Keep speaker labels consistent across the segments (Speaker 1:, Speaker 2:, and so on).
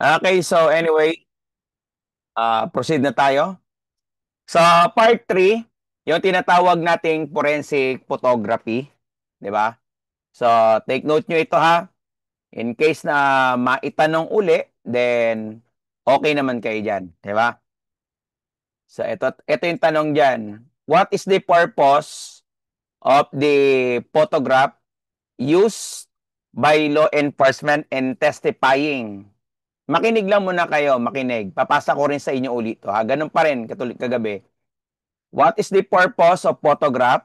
Speaker 1: Okay, so anyway, proceed na tayo. Sa part 3, yung tinatawag nating forensic photography, 'di ba? So, take note nyo ito ha. In case na maitanong uli, then okay naman kayo diyan, 'di ba? So, ito yung tanong diyan. What is the purpose of the photograph used by law enforcement in testifying? Makinig lang muna kayo, makinig. Papasa ko rin sa inyo ulit to, ha. Ganun pa rin, katulad kagabi. What is the purpose of photograph?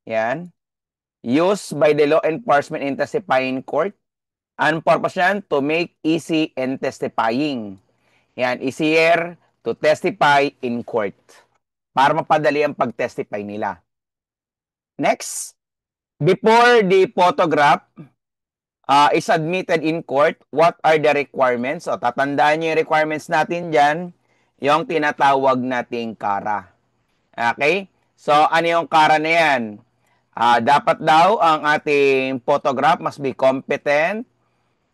Speaker 1: Yan. Used by the law enforcement in testifying court. Ang purpose yan, to make easy in testifying. Yan, easier to testify in court. Para mapadali ang pag-testify nila. Next, before the photograph is admitted in court, what are the requirements? O, tatandaan nyo yung requirements natin dyan, yung tinatawag nating kara. Okay? So, ano yung kara na yan? Dapat daw ang ating photograph must be competent,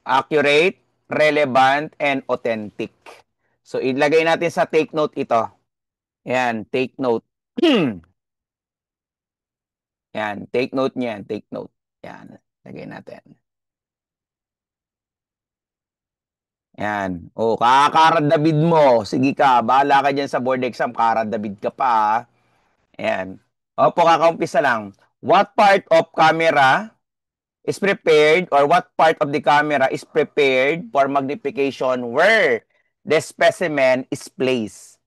Speaker 1: accurate, relevant, and authentic. So, ilagay natin sa take note ito. Yan, take note. Yan, take note niyan, take note. Yan, lagay natin. Yan. O, kakakarad David mo. Sige ka, bahala ka dyan sa board exam. Karad David ka pa. Yan. Opo, kakaumpisa lang. What part of camera is prepared or what part of the camera is prepared for magnification where the specimen is placed?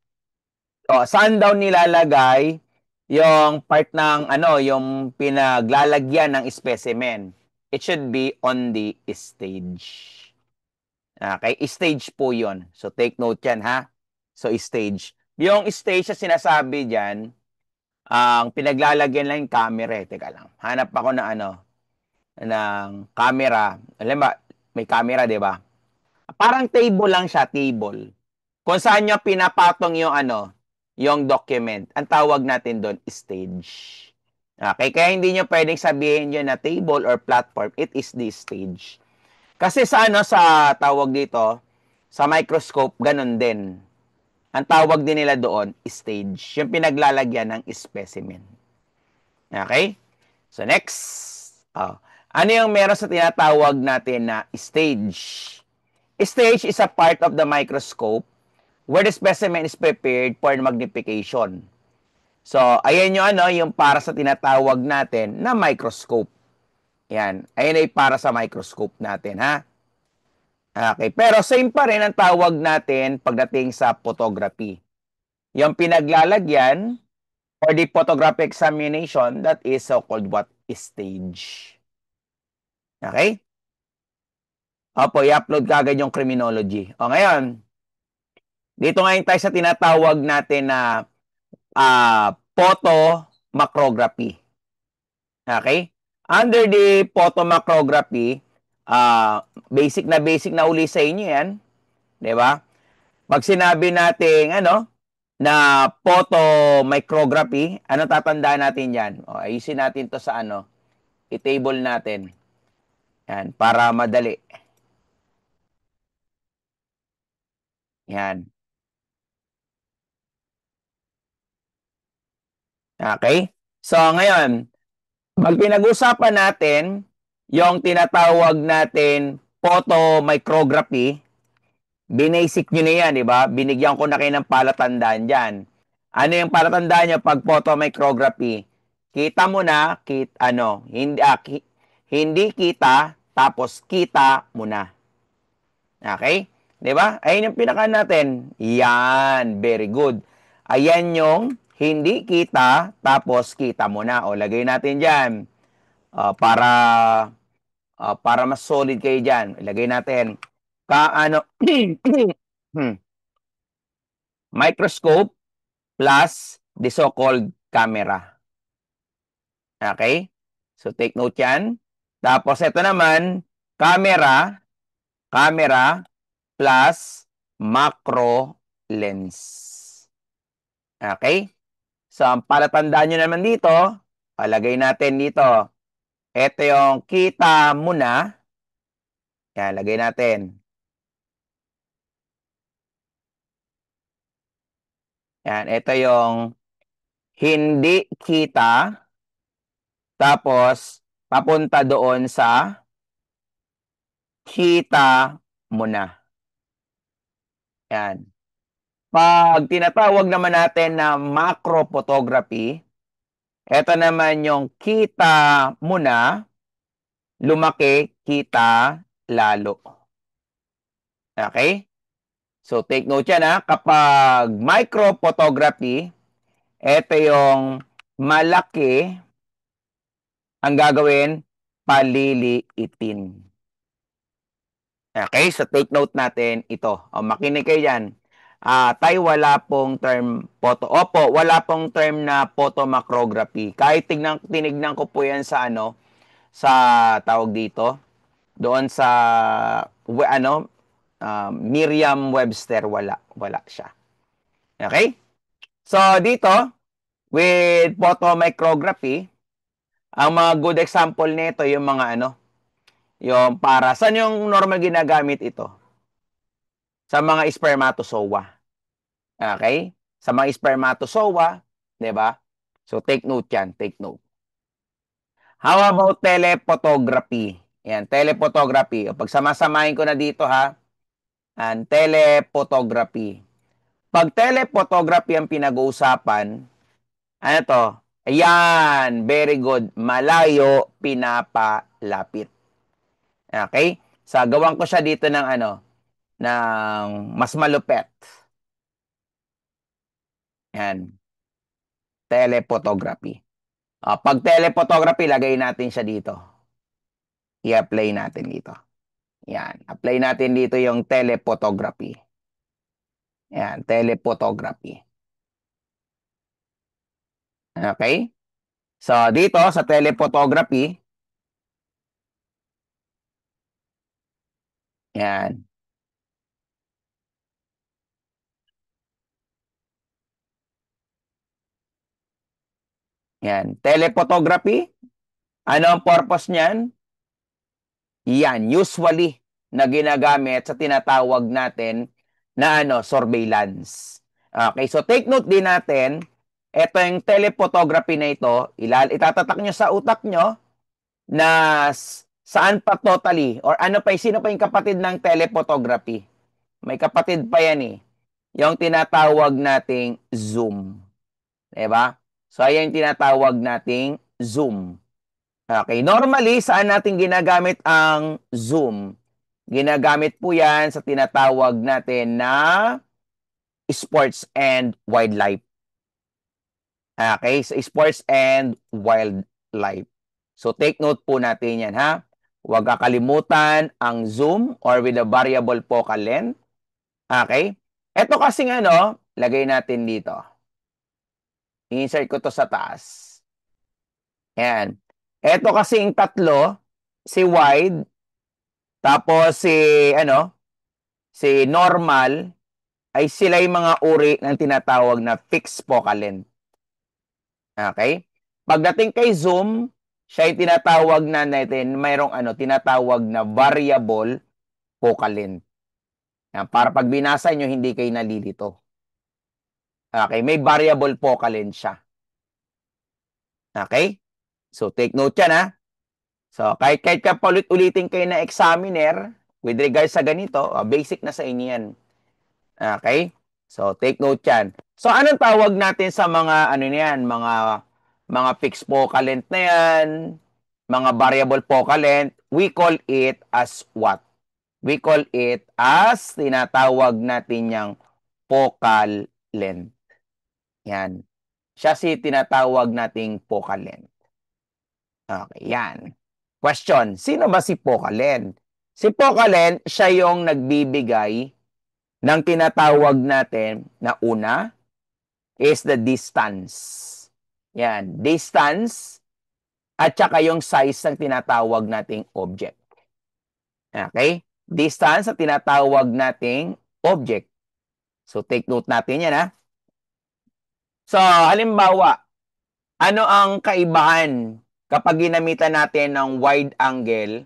Speaker 1: O, saan daw nilalagay yung part ng yung pinaglalagyan ng specimen? It should be on the stage. Okay, stage po yon. So, take note yan, ha? So, stage. Yung stage na sinasabi dyan, ang pinaglalagyan lang yung camera. Teka lang. Hanap ako na ng camera. Alam ba, may camera, di ba? Parang table lang siya, table. Kung saan nyo pinapatong yung yung document. Ang tawag natin doon, stage. Okay, kaya hindi nyo pwedeng sabihin yun na table or platform. It is the stage. Kasi sa tawag dito, sa microscope, ganun din. Ang tawag din nila doon, stage. Yung pinaglalagyan ng specimen. Okay? So, next. Ano yung meron sa tinatawag natin na stage? Stage is a part of the microscope where the specimen is prepared for magnification. So, ayan yung para sa tinatawag natin na microscope. Yan. Ayan ay para sa microscope natin, ha? Okay, pero same pa rin ang tawag natin pagdating sa photography. Yung pinaglalagyan or the photographic examination, that is so-called what? Stage. Okay? Opo, i-upload ka agad yung criminology. O ngayon, dito ngayon tayo sa tinatawag natin na photomacrography. Okay? Under the photomacrography, basic na uli sa inyo yan. Di ba? Pag sinabi natin, na photomicrography, ano tatandaan natin yan? O, ayusin natin to sa i-table natin. Yan, para madali. Yan. Okay? So, ngayon, pag pinag-usapan natin yung tinatawag natin photomicrography, binasic nyo na yan, di ba? Binigyan ko na kayo ng palatandaan dyan. Ano yung palatandaan nyo pag photomicrography? Kita mo na, hindi kita, tapos kita mo na. Okay? Di ba? Ayun yung pinaka natin. Yan. Very good. Ayan yung hindi kita, tapos kita mo na. O, lagay natin dyan. Para mas solid kayo dyan. Ilagay natin. Microscope plus the so-called camera. Okay? So, take note yan. Tapos, ito naman, camera plus macro lens. Okay? So, ang palatandaan nyo naman dito, palagay natin dito. Ito yung kita mo na. Yan, lagay natin. Yan, ito yung hindi kita, tapos papunta doon sa kita mo na. Yan. Pag tinatawag naman natin na macro photography, ito naman yung kita mo na, lumaki, kita lalo. Okay? So take note yan ha. Kapag micro photography, ito yung malaki, ang gagawin, paliliitin. Okay, so take note natin ito. O, makinig kayo dyan. Tayo wala pong term photo. Opo, wala pong term na photomacrography. Kahit tinignan ko po yan sa sa tawag dito, doon sa Merriam-Webster, wala siya. Okay? So dito, with photomicrography, ang mga good example nito yung mga yung para saan yung normal ginagamit ito? Sa mga spermatozoa. Okay? Sa mga spermatozoa, 'di ba? So take note 'yan, take note. How about telephotography? Yan, telephotography. O, pag samasamahin ko na dito ha, and telephotography. Pag telephotography ang pinag-uusapan, ano to? Ayan, very good. Malayo, pinapalapit. Okay? So, gawan ko siya dito ng ng mas malupet. Yan, telephotography. Pag telephotography, lagay natin siya dito. I-apply natin dito. Yan, apply natin dito yung telephotography. Yan, telephotography. Okay? So, dito sa telephotography, yan, yan. Telephotography, ano ang purpose niyan? Yan, usually na ginagamit sa tinatawag natin na surveillance. Okay, so take note din natin, ito yung telephotography na ito, itatatak nyo sa utak nyo na saan pa totally, or sino pa yung kapatid ng telephotography? May kapatid pa yan eh. Yung tinatawag nating zoom. Diba? So, ayan yung tinatawag nating zoom. Okay, normally, saan natin ginagamit ang zoom? Ginagamit po yan sa tinatawag natin na sports and wildlife. Okay, sa sports and wildlife. So, take note po natin yan, ha? Huwag kakalimutan ang zoom or with a variable focal length. Okay? Ito kasing lagay natin dito. Insert ko to sa taas. Yan. Ito kasing tatlo, si wide, tapos si normal, ay sila yung mga uri ng tinatawag na fixed focal length. Okay? Pagdating kay zoom, siya yung tinatawag na natin, mayroong tinatawag na variable focal length. Yan, para pag binasa nyo, hindi kayo nalilito. Okay? May variable focal length siya. Okay? So, take note yan, ha? So, kahit ka paulit-ulitin kayo na examiner, with regards sa ganito, basic na sa inyo yan. Okay? So, take note yan. So, anong tawag natin sa mga, mga fixed focal length na yan, mga variable focal length, we call it as what? We call it as, tinatawag natin yung focal length. Yan. Siya si tinatawag nating focal length. Okay, yan. Question, sino ba si focal length? Si focal length, siya yung nagbibigay ng tinatawag natin na una is the distance. Yan, distance at saka yung size ng tinatawag nating object. Okay? Distance at tinatawag nating object. So, take note natin yan, ha? So, halimbawa, ano ang kaibahan kapag ginamitan natin ng wide angle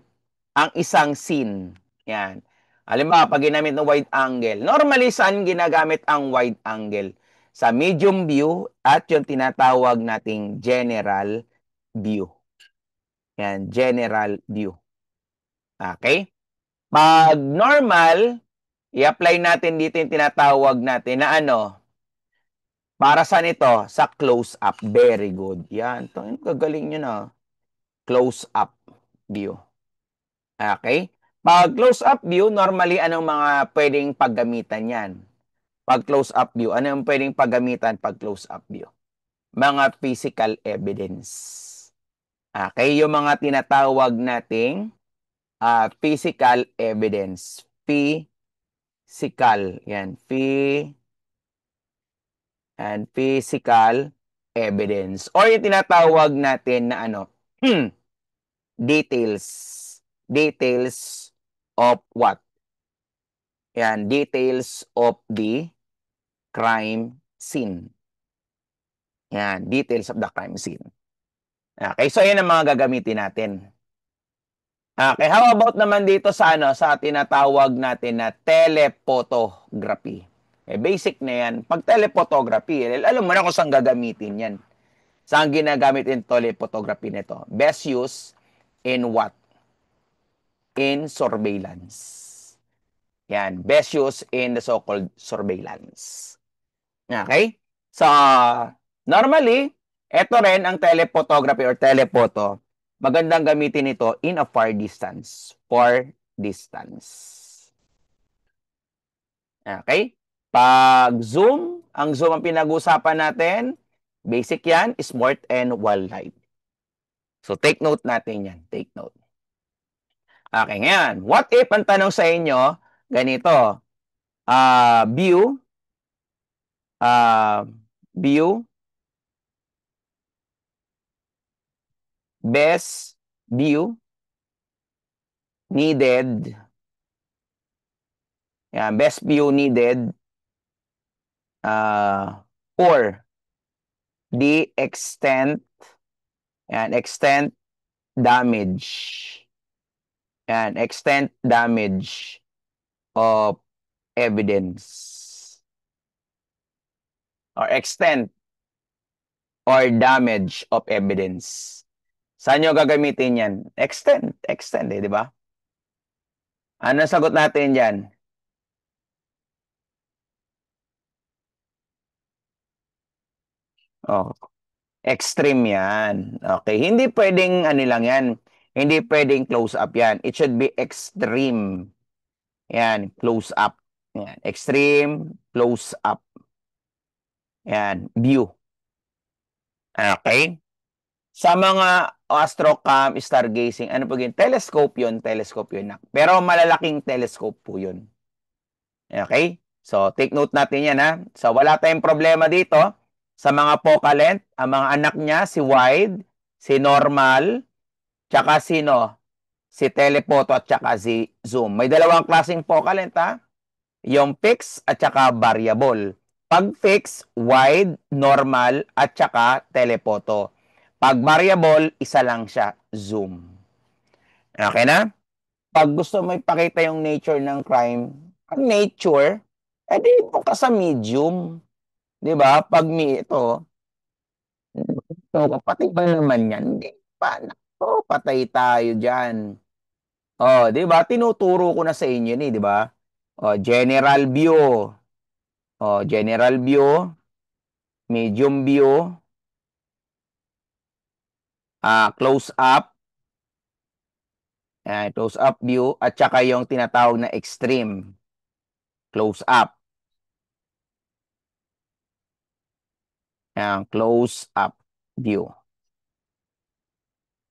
Speaker 1: ang isang scene? Yan. Halimbawa, pag ginamit ng wide angle, normally saan ginagamit ang wide angle? sa medium view at yung tinatawag nating general view. Yan, general view. Okay? Pag normal, i-apply natin dito yung tinatawag natin na ano, para saan ito? Sa close-up. Very good. Yan. Ito, gagaling nyo na. Close-up view. Okay? Pag close-up view, normally, anong mga pwedeng paggamitan yan? Pag close-up view, ano yung pwedeng paggamitan pag close-up view? Mga physical evidence. Okay? Yung mga tinatawag nating physical evidence. Physical. Yan. And physical evidence. Or yung tinatawag natin na ano, details. Details of what? Yan, details of the crime scene. Yan, details of the crime scene. Okay, so yan ang mga gagamitin natin. Okay, how about naman dito sa ano, sa tinatawag natin na telephotography. Basic na yan. Pag telephotography, alam mo na kung saan gagamitin yan. Saan ginagamit yung telephotography nito? Best use in what? In surveillance. Yan, best use in the so-called surveillance. Okay? So, normally, ito rin ang telephotography or telephoto. Magandang gamitin ito in a far distance. Far distance. Okay? Pag zoom, ang zoom ang pinag-usapan natin, basic yan, smart and wildlife. So, take note natin yan. Take note. Okay, ngayon, what if ang tanong sa inyo, ganito, view, view, best view needed, yan, best view needed for the extent, yan, extent damage, yan, extent damage of evidence or extent or damage of evidence. Saan nyo gagamitin yan? Extent, di ba? Ano sagot natin dyan? Oh, extreme yan. Okay, hindi pwedeng ano lang yan. Hindi pwedeng close up yan. It should be extreme. Yan, close up. Yan, extreme, close up. Yan, view. Okay? Sa mga astrocam, stargazing, ano po yun? Telescope yun, Pero malalaking telescope po yun. Okay? So, take note natin yan, ha? So, wala tayong problema dito. Sa mga focal length, ang mga anak niya, si wide, si normal, tsaka sino? Si telephoto at tsaka si zoom. May dalawang klaseng focal length, ha? Yung fixed at tsaka variable. Pag fixed, wide, normal, at tsaka telephoto. Pag variable, isa lang siya, zoom. Okay na? Pag gusto mo ipakita yung nature ng crime, ang nature, edi ito ka sa medium. Di ba? Pag ito, kapatid ba naman yan? Hindi pa. Nako, patay tayo dyan. Oh, di ba? Tinuturo ko na sa inyo ni, di ba? Oh, general view. Oh, general view, medium view, close up, close up view, at saka yung tinatawag na extreme. Close up. Yan, close up view.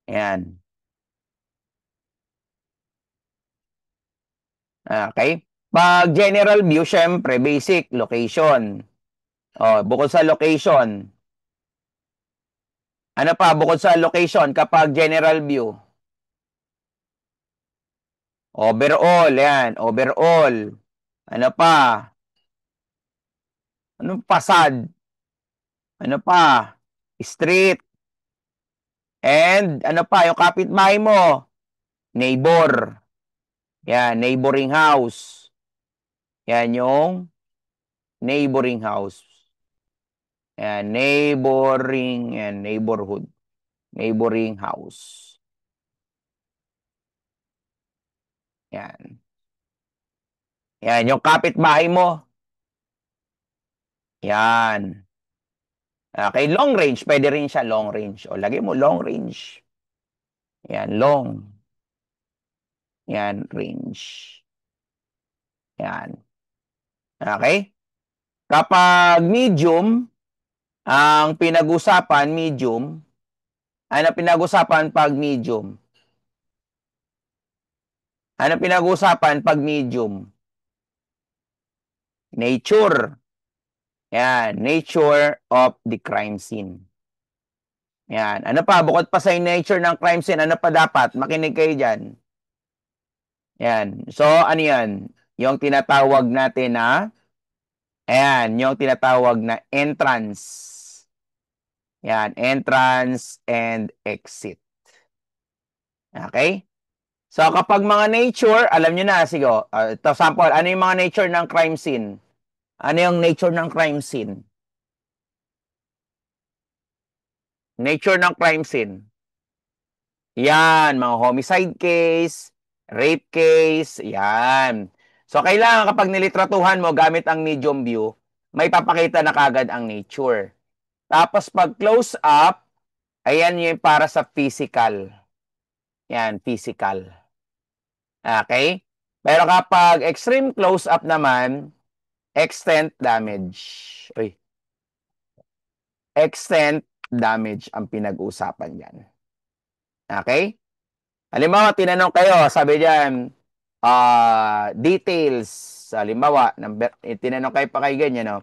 Speaker 1: Yan. Okay? Pag general view, syempre, basic, location. Oh, bukod sa location. Ano pa, bukod sa location, kapag general view? Overall, yan. Overall. Ano pa? Anong pasad? Ano pa? Street. And ano pa, yung kapitbahay mo? Neighbor. Yan, neighboring house. Yan yung neighboring house. Yan, neighboring and neighborhood. Neighboring house. Yan. Yan, yung kapitbahay mo. Yan. Okay, long range. Pwede rin siya long range. O, lagay mo long range. Yan, long. Yan, range. Yan. Okay? Kapag medium, ang pinag-usapan, medium, ano pinag-usapan pag medium? Ano pinag-usapan pag medium? Nature. Yan, nature of the crime scene. Yan. Ano pa? Bukod pa sa nature ng crime scene, ano pa dapat? Makinig kayo dyan. Yan. So, ano yan? Yung tinatawag natin na, ayan, yung tinatawag na entrance. Yan, entrance and exit. Okay? So, kapag mga nature, alam nyo na, sige, ito sample, ano yung mga nature ng crime scene? Ano yung nature ng crime scene? Nature ng crime scene. Yan, mga homicide case, rape case, yan. So, kailangan kapag nilitratuhan mo gamit ang medium view, may papakita na kagad ang nature. Tapos, pag close up, ayan yung para sa physical. Yan, physical. Okay? Pero kapag extreme close up naman, extent damage. Uy, extent damage ang pinag-usapan yan. Okay? Halimbawa, tinanong kayo, sabi diyan, details. Halimbawa, tinanong kayo pa kayo ganyan, no?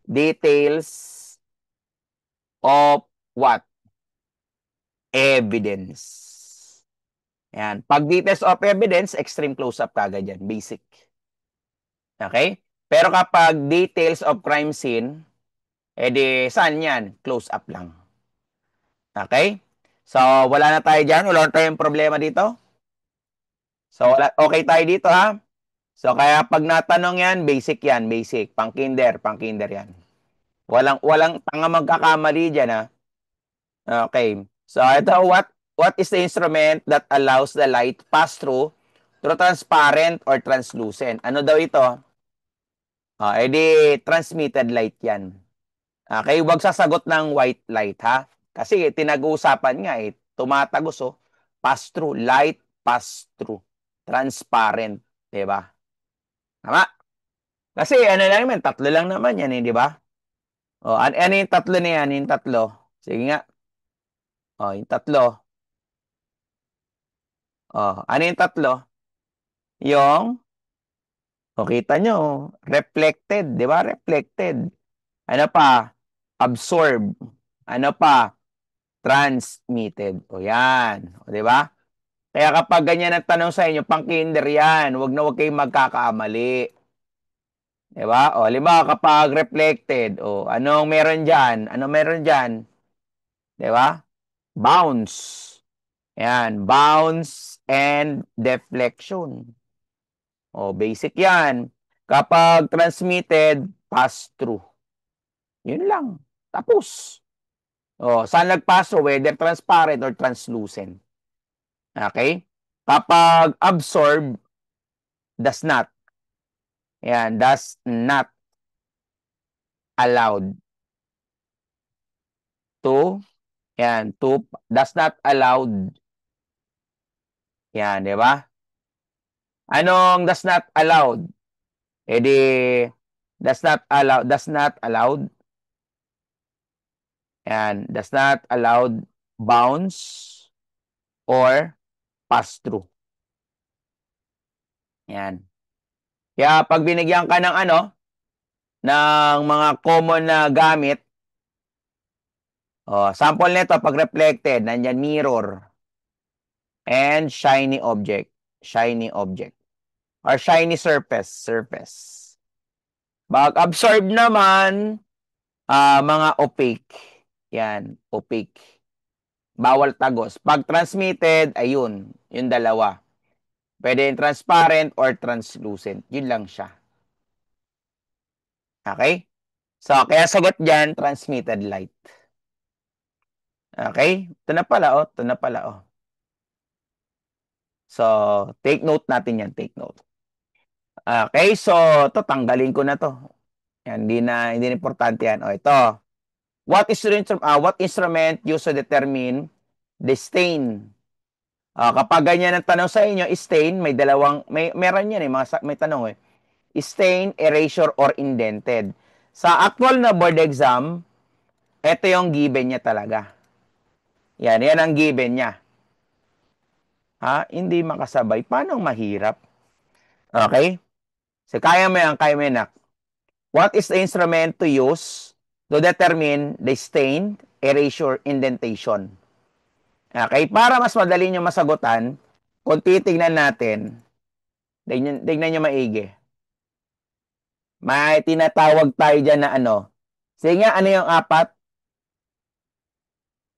Speaker 1: Details of what? Evidence. Yan. Pag details of evidence, extreme close-up kagad yan. Basic. Okay? Pero kapag details of crime scene, edi saan yan? Close-up lang. Okay? So, wala na tayo dyan. Wala na tayong problema dito. So, okay tayo dito, ha? So, kaya pag natanong yan, basic yan, basic. Pang-kinder yan. Walang tanga magkakamali dyan, ha? Okay. So, ito, what is the instrument that allows the light pass through transparent or translucent? Ano daw ito? Edi, transmitted light yan. Okay, huwag sasagot ng white light, ha? Kasi tinag-uusapan nga, tumatagos, oh. Pass through, light pass through. Transparent, di ba? Tama? Kasi ano lang naman, tatlo lang naman yan, di ba? Ano yung tatlo na yan? Yung tatlo. Sige nga. Yung tatlo. Ano yung tatlo? Yung, kita nyo, reflected, di ba? Reflected. Ano pa? Absorb. Ano pa? Transmitted. Yan. Di ba? Kaya kapag ganyan ang tanong sa inyo, pang-kinder yan. Huwag na huwag kayong magkakamali. Di ba? Halimbawa, kapag reflected, anong meron dyan? Anong meron dyan? Di ba? Bounce. Yan, bounce and deflection. Basic yan. Kapag transmitted, pass through. Yun lang. Tapos. Saan nag-pass through? Whether transparent or translucent. Okay? Kapag absorb, does not. Yan, does not allowed to, does not allowed. Yan, di ba? Anong does not allowed? Does not allowed. Yan, does not allowed bounce or pass through. Yan. Kaya pag binigyan ka ng ng mga common na gamit, sample nito pag reflected, nandyan mirror and shiny object or shiny surface. Pag absorb naman, mga opaque. Yan, opaque. Bawal tagos. Pag transmitted, ayun, yung dalawa. Pwede yung transparent or translucent. Yun lang siya. Okay? So, kaya sagot dyan, transmitted light. Okay? Ito na pala, oh. Ito na pala, oh. So, take note natin yan. Take note. Okay, so, ito, tanggalin ko na to. Yan, hindi na importante yan. O, ito. What instrument used to determine the stain? Kapag ganyan ang tanong sa inyo, stain, meron yan eh, may tanong eh. Stain, erasure, or indented. Sa actual na board exam, ito yung given niya talaga. Yan ang given niya. Hindi makasabay. Paano mahirap? Okay? So, kaya mo yan. What is the instrument to use to determine the stain, erasure, indentation? Okay? Para mas madali nyo masagutan, kung titignan natin, tignan nyo maigi. May tinatawag tayo dyan na ano. Sige nga, ano yung apat?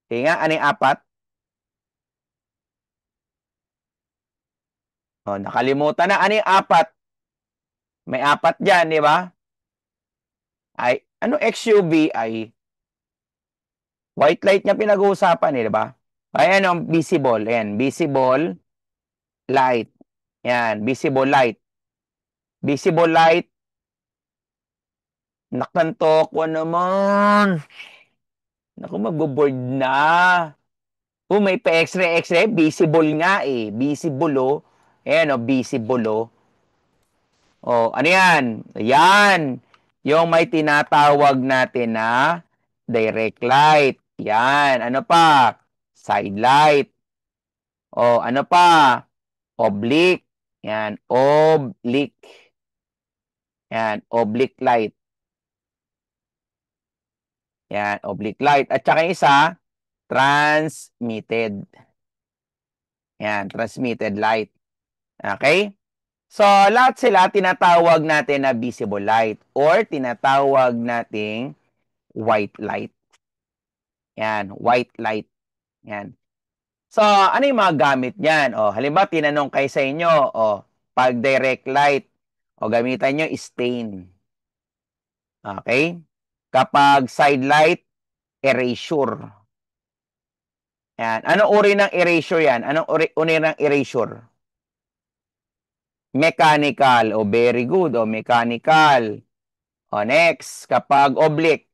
Speaker 1: Sige nga, ano yung apat? Nakalimutan na. Ano yung apat? May apat dyan, di ba? Ano XUV ay white light niya pinag-uusapan, di ba? Ayan ang visible. Ayan, visible light. Yan, visible light. Visible light. Nakantok ko naman. Naku, magbo-board na. May pa-x-ray, x-ray. Visible nga eh. Visible, oh. Ayan, oh, visible, oh. Ano yan? Yan. Yung may tinatawag natin na direct light. Yan. Ano pa? Side light. Ano pa? Oblique. Yan. Oblique. Yan. Oblique light. Yan. Oblique light. At saka isa, transmitted. Yan. Transmitted light. Okay? So, lahat sila tinatawag natin na visible light or tinatawag nating white light. Yan, white light. Yan. So, ano yung mga gamit niyan? Halimbawa, tinanong kayo sa inyo, pag direct light, gamitan nyo stain. Okay? Kapag side light, erasure. Yan. Anong uri ng erasure yan? Anong uri ng erasure? Mechanical. Very good. Mechanical. Next, kapag oblique.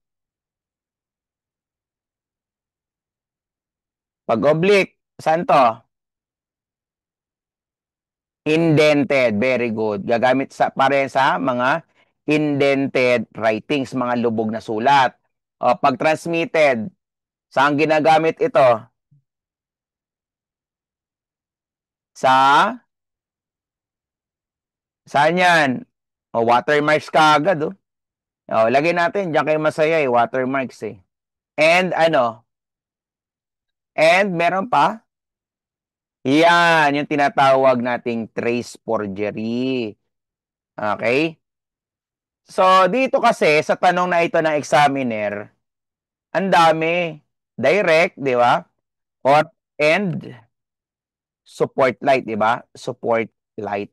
Speaker 1: Pag oblique, saan to? Indented. Very good. Gagamit para sa mga indented writings, mga lubog na sulat. Pag transmitted, saan ginagamit ito? Saan yan? Watermarks ka agad, oh. Lagay natin, diyan kayo masaya eh, watermarks eh. And ano? And meron pa? Yan, yung tinatawag nating trace forgery. Okay? So, dito kasi, sa tanong na ito ng examiner, ang dami. Direct, di ba? And support light, di ba? Support light.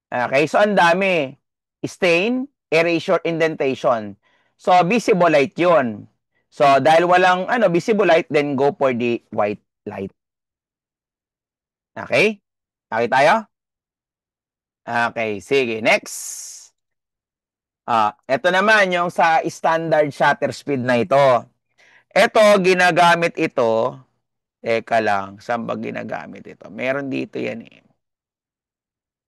Speaker 1: Okay, so ang dami. Stain, erasure, indentation. So, visible light yun. So, dahil walang visible light, then go for the white light. Okay? Okay tayo? Okay, sige. Next. Ito naman yung sa standard shutter speed na ito. Ito, ginagamit ito. Teka lang, saan ba ginagamit ito? Meron dito yan eh.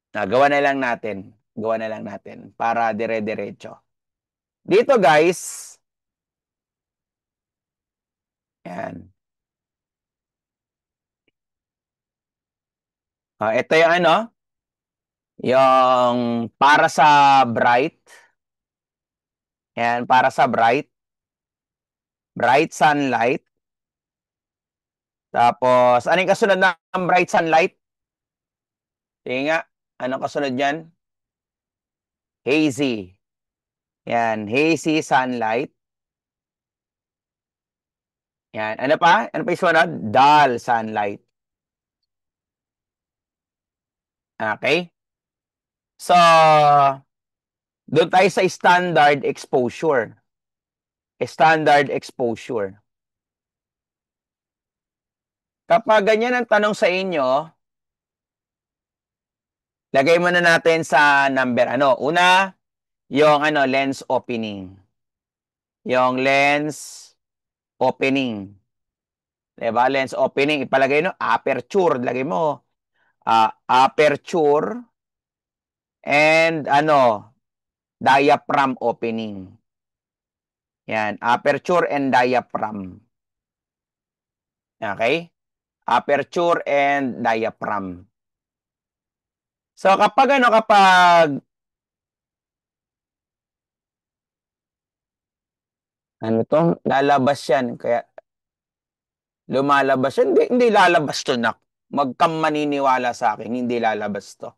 Speaker 1: Gawa na lang natin. Gawa na lang natin para dire-diretso. Dito guys, yan. Ito yung yung para sa bright. Yan, para sa bright sunlight. Tapos, anong kasunod ng bright sunlight? Sige nga, anong kasunod yan? Hazy. Yan, hazy sunlight. Yan, ano pa? Ano pa yung sunod? Dull sunlight. Okay? So, Doon tayo sa standard exposure. Standard exposure. Kapag ganyan ang tanong sa inyo, lagay muna natin sa number ano. Una, yung ano, lens opening. Yung lens opening. Diba? Lens opening. Ipalagay no, aperture. Lagay mo, aperture and ano, diaphragm opening. Yan, aperture and diaphragm. Okay? Aperture and diaphragm. So kapag ano, kapag ano to, lalabas yan. Kaya lumalabas yan. Hindi lalabas to, nak. Magkam maniniwala sa akin, hindi lalabas to.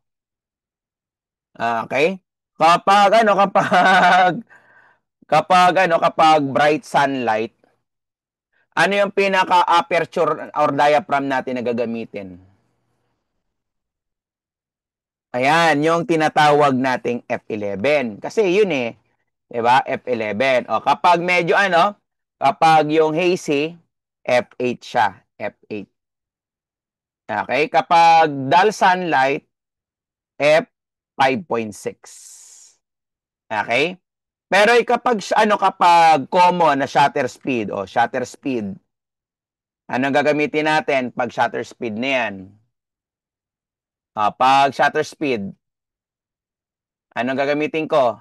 Speaker 1: Okay? Kapag bright sunlight, ano yung pinaka-aperture or diaphragm natin na gagamitin? Ayan, yung tinatawag nating F11. Kasi yun eh, 'di ba? F11. O kapag medyo ano, kapag yung hazy, F8 siya, F8. Okay? Kapag dull sunlight, F5.6. Okay? Pero kapag ano, kapag common na shutter speed o shutter speed, anong gagamitin natin pag shutter speed na yan? Pag shutter speed, anong gagamitin ko?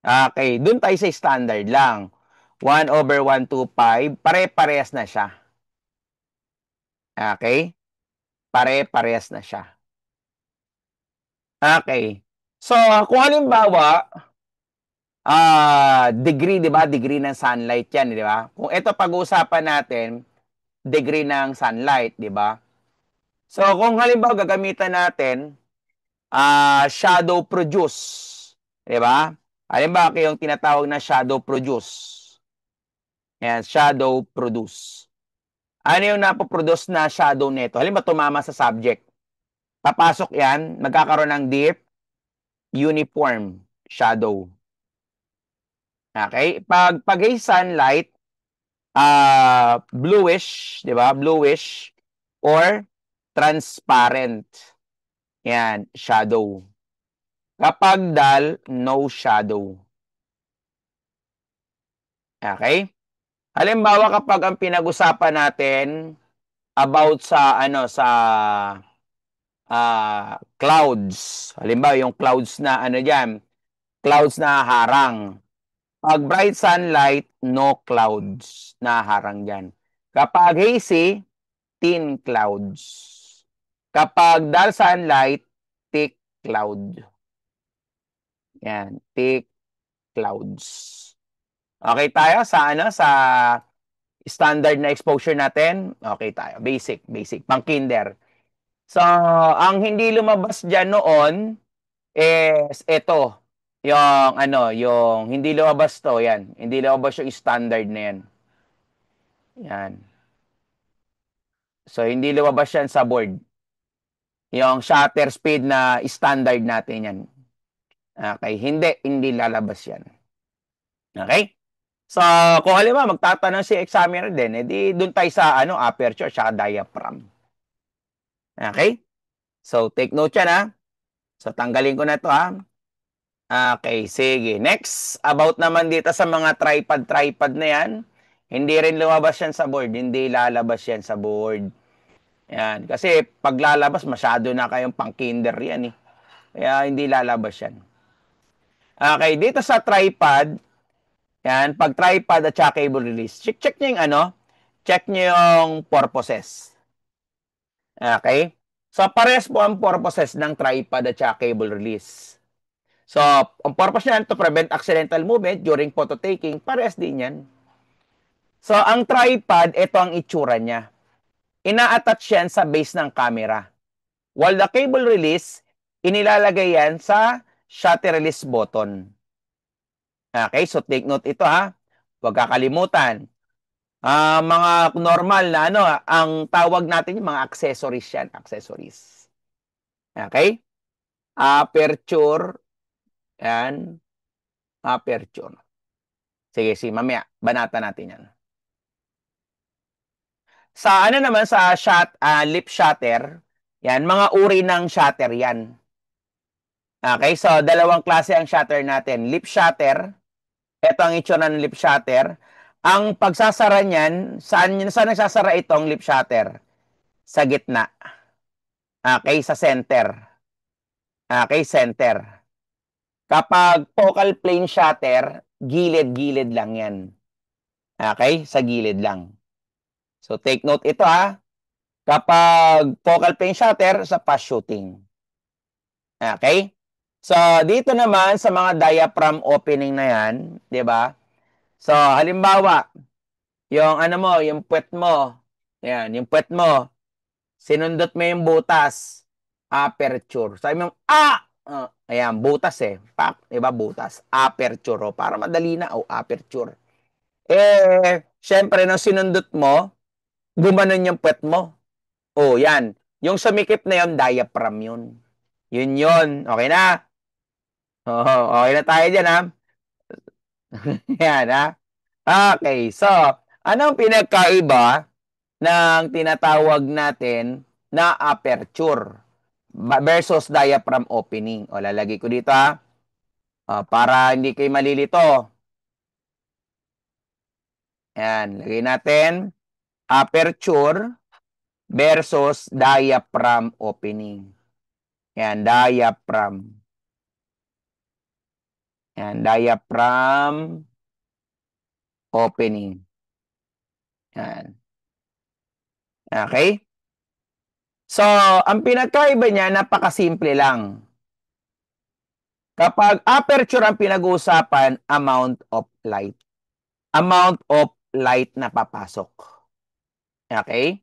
Speaker 1: Okay, dun tayo sa standard lang. 1/125, pare-parehas na siya. Okay? Pare-parehas na siya. Okay. So, kung halimbawa, degree, di ba? Degree ng sunlight yan, di ba? Kung ito pag-uusapan natin, degree ng sunlight, di ba? So, kung halimbawa gagamitan natin, shadow produce, di ba? Halimbawa, yung tinatawag na shadow produce. Yan, shadow produce. Ano yung napoproduce na shadow nito? Halimbawa, tumama sa subject. Papasok yan, magkakaroon ng deep, uniform shadow. Okay? Pag sunlight, bluish, di ba? Bluish or transparent. Yan, shadow. Kapag dull, no shadow. Okay? Halimbawa kapag ang pinag-usapan natin about sa ano sa clouds. Halimbawa yung clouds na ano diyan, clouds na harang. Pag bright sunlight, no clouds na harang diyan. Kapag hazy, thin clouds. Kapag dull sunlight, thick cloud. Yan, thick clouds. Okay tayo sa ano sa standard na exposure natin? Okay tayo. Basic, pang kinder. So, ang hindi lumabas diyan noon is ito. Yung ano, yung hindi lumabas to, yan. Hindi lumabas yung standard na yan. Yan. So, hindi lumabas yan sa board. Yung shutter speed na standard natin yan. Okay, hindi lalabas yan. Okay? So, kung halimbawa magtatanong si examiner din, edi doon tayo sa ano, aperture at diaphragm. Okay? So, take note yan ha. So, tanggalin ko na to ha. Okay, sige. Next, about naman dito sa mga tripod na yan. Hindi rin lumabas yan sa board. Hindi lalabas yan sa board. Yan. Kasi pag lalabas, masyado na kayong pang-kinder yan eh. Kaya hindi lalabas yan. Okay, dito sa tripod, yan, pag tripod at saka cable release, check nyo yung ano, check nyo yung purposes. Okay? So, pares po ang purposes ng tripod at saka cable release. So, ang purpose niyan to prevent accidental movement during photo taking, pares din yan. So, ang tripod, ito ang itsura niya. Ina-attach yan sa base ng camera. While the cable release, inilalagay yan sa shutter release button. Okay, so take note ito ha. Huwag kakalimutan. Mga normal na ano, ang tawag natin yung mga accessories yan. Accessories. Okay? Aperture. Yan. Aperture. Sige, mamaya, banata natin yan. Sa ano naman, sa lip shutter, yan, mga uri ng shutter yan. Okay, so dalawang klase ang shutter natin. Lip shutter, ito ang itsura ng lip shutter. Ang pagsasara niyan, saan nagsasara itong lip shutter? Sa gitna. Okay, sa center. Okay, center. Kapag focal plane shutter, gilid-gilid lang yan. Okay, sa gilid lang. So take note ito ha. Kapag focal plane shutter, sa fast shooting. Okay? So dito naman sa mga diaphragm opening na yan, 'di ba? So halimbawa, yung ano mo, yung puwet mo. Yan, yung puwet mo, sinundot mo yung butas, aperture. Sabi mo, ayan, butas eh. Pak, 'di ba, butas. Aperture, oh, para madali na, aperture. Syempre, nung sinundot mo, gumanon yung puwet mo. Oh, yan. Yung sumikip na yun, diaphragm yun. Yun. Okay na? Oo, okay na tayo dyan, ha? Yan, ha? Okay, so, anong pinagkaiba ng tinatawag natin na aperture versus diaphragm opening? O, lalagay ko dito, ha? Para hindi kayo malilito. Yan, lagay natin aperture versus diaphragm opening. Yan, diaphragm. Yan, diaphragm opening. Yan. Okay? So, ang pinagkaiba niya, napakasimple lang. Kapag aperture ang pinag-uusapan, amount of light. Amount of light na papasok. Okay?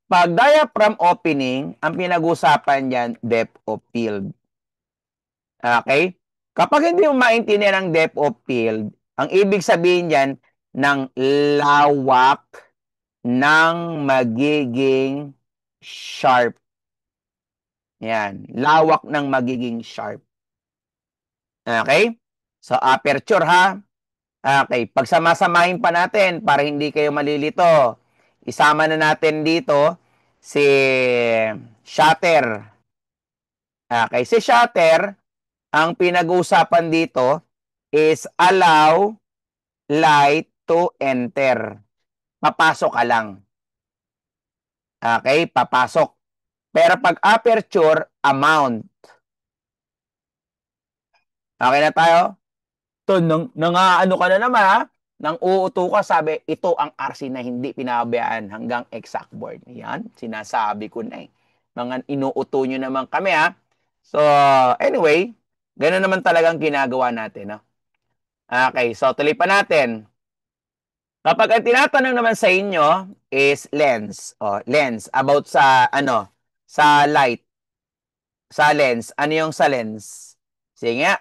Speaker 1: Pag diaphragm opening, ang pinag-uusapan niyan, depth of field. Okay? Kapag hindi mo maintindihan ang depth of field, ang ibig sabihin niyan, ng lawak ng magiging sharp. Yan. Lawak ng magiging sharp. Okay? So, aperture ha. Okay. Pagsamasamahin pa natin para hindi kayo malilito. Isama na natin dito si shutter. Okay. Si shutter, ang pinag-uusapan dito is allow light to enter. Papasok ka lang. Okay? Papasok. Pero pag aperture, amount. Okay na tayo? To, ano ka na naman, ha? Nang uuto ka, sabi, ito ang RC na hindi pinabayaan hanggang exact board. Yan, sinasabi ko na eh. Mga inuuto nyo naman kami, ha? So, anyway, gano'n naman talagang ginagawa natin, no? Okay, so tuloy pa natin. Kapag ang tinatanong naman sa inyo is lens. Lens. About sa, sa light. Sa lens. Ano yung sa lens? Sige nga.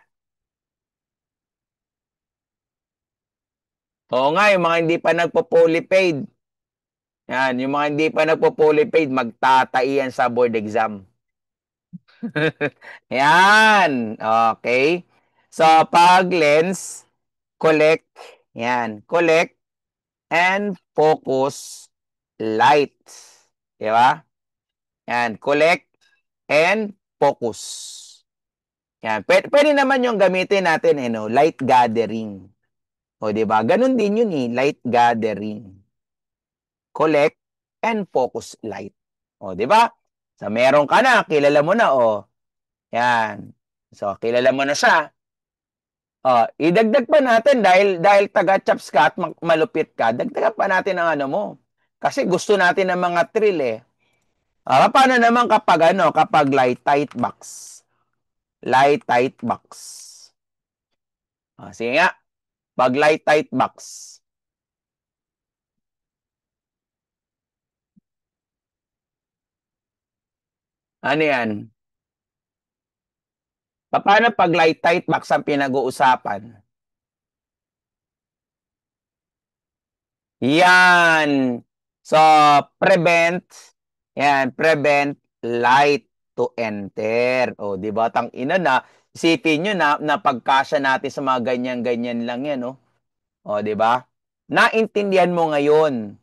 Speaker 1: Oo nga, yung mga hindi pa nagpo-polypaid. Yan, yung mga hindi pa nagpo-polypaid, magtataiyan sa board exam. Yan, okay. So, pag lens, collect, yan, collect and focus light. Di ba? Yan, collect and focus. Yan, pwede naman yung gamitin natin, light gathering. O, di ba? Ganun din yun light gathering. Collect and focus light. O, di ba? So, meron ka na, kilala mo na, Yan. So, kilala mo na siya. Idagdag pa natin dahil taga-chaps ka at malupit ka, dagdagan pa natin ang ano mo. Kasi gusto natin ng mga thrill eh. Paano naman kapag light tight box? Light tight box. Sige nga, pag light tight box. Ano yan? Paano pag light tight box ang pinag-uusapan? Yan. So, prevent, prevent light to enter. O, di ba? Tang ina na, Isipin nyo na pagkasya natin sa mga ganyan-ganyan lang yan, no? O, di ba? Naintindihan mo ngayon.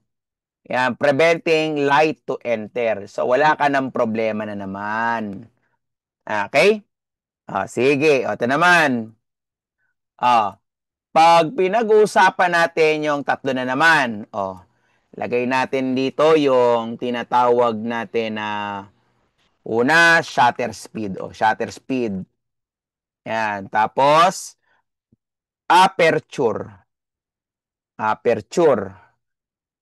Speaker 1: Yan, preventing light to enter. So, wala ka ng problema na naman. Okay? Sige. O, ito naman. Ah, pag pinag-uusapan natin yung tatlo na naman, lagay natin dito yung tinatawag natin na una, shutter speed. Shutter speed. Yan. Tapos, aperture. Aperture.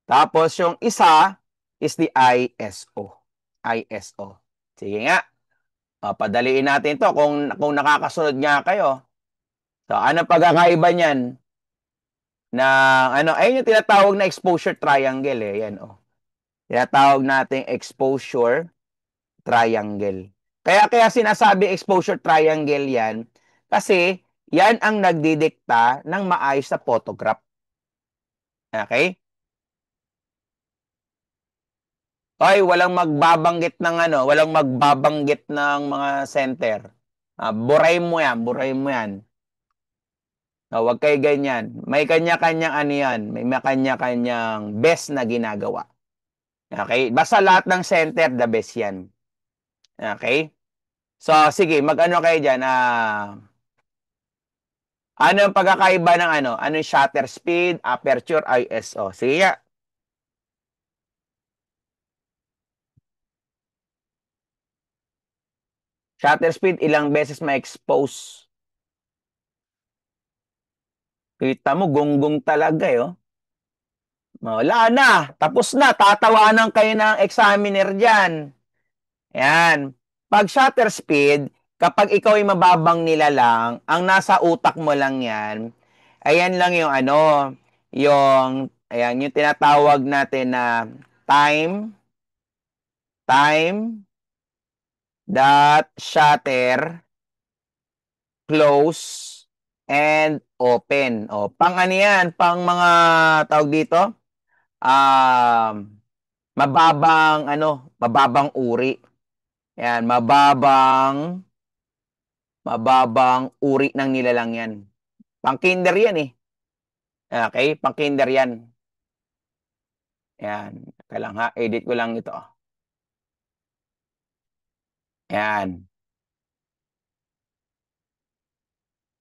Speaker 1: Tapos, yung isa is the ISO. ISO. Sige nga. Padaliin natin to kung nakakasunod nga kayo. So, ano pagkakaiba niyan? Na ayun yung tinatawag na exposure triangle eh. Yan Tinatawag nating exposure triangle. Kaya sinasabi exposure triangle yan kasi yan ang nagdidikta ng maayos na photograph. Okay? Ay, walang magbabanggit ng mga center. Burahin mo yan. Huwag kayo ganyan. May kanya-kanyang ano yan. May kanya-kanyang best na ginagawa. Okay? Basta lahat ng center, the best yan. Okay? So, sige, mag-ano kayo dyan. Ano ang pagkakaiba ng ano? Ano yung shutter speed, aperture, ISO? Sige nga. Shutter speed, ilang beses ma-expose. Kita mo, gonggong talaga eh. Wala na. Tapos na. Tatawanan kayo ng examiner dyan. Yan. Pag shutter speed, kapag ikaw ay mababang nila lang, ang nasa utak mo lang yan, ayan lang yung ayan, yung tinatawag natin na time, dot, shutter, close, and open. Pang ano yan? Pang mga tawag dito? Um, mababang uri. Yan, mababang uri ng nilalang yan. Pang kinder yan eh. Okay, pang kinder yan. Yan, kailang ha, edit ko lang ito. Yan.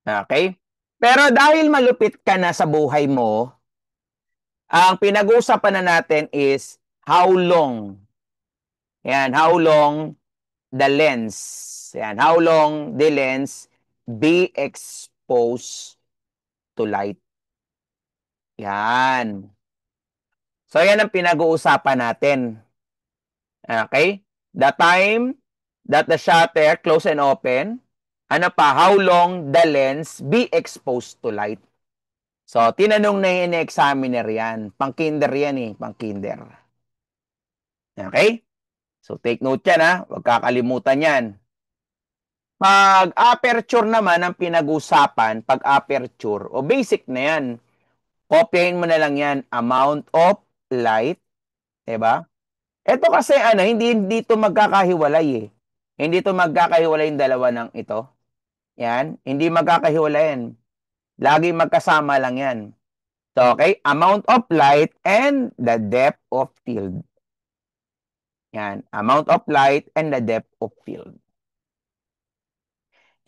Speaker 1: Okay? Pero dahil malupit ka na sa buhay mo, ang pinag-uusapan na natin is how long. Yan, how long the lens. Yan, how long the lens be exposed to light. Yan. So, yan ang pinag-uusapan natin. Okay? The time that the shutter close and open. Ano pa? How long the lens be exposed to light. So, tinanong na yung examiner yan. Pang-kinder yan eh. Pang-kinder. Okay? So, take note yan ha. Huwag kakalimutan yan. Pag aperture naman ang pinag-usapan, pag aperture, basic na yan. Kopyahin mo na lang yan. Amount of light. Diba? Ito kasi hindi ito magkakahiwalay eh. Hindi ito magkakahiwalay yung dalawa ng ito. Yan. Hindi magkakahiwalay yan. Lagi magkasama lang yan. So, okay? Amount of light and the depth of field. Yan. Amount of light and the depth of field.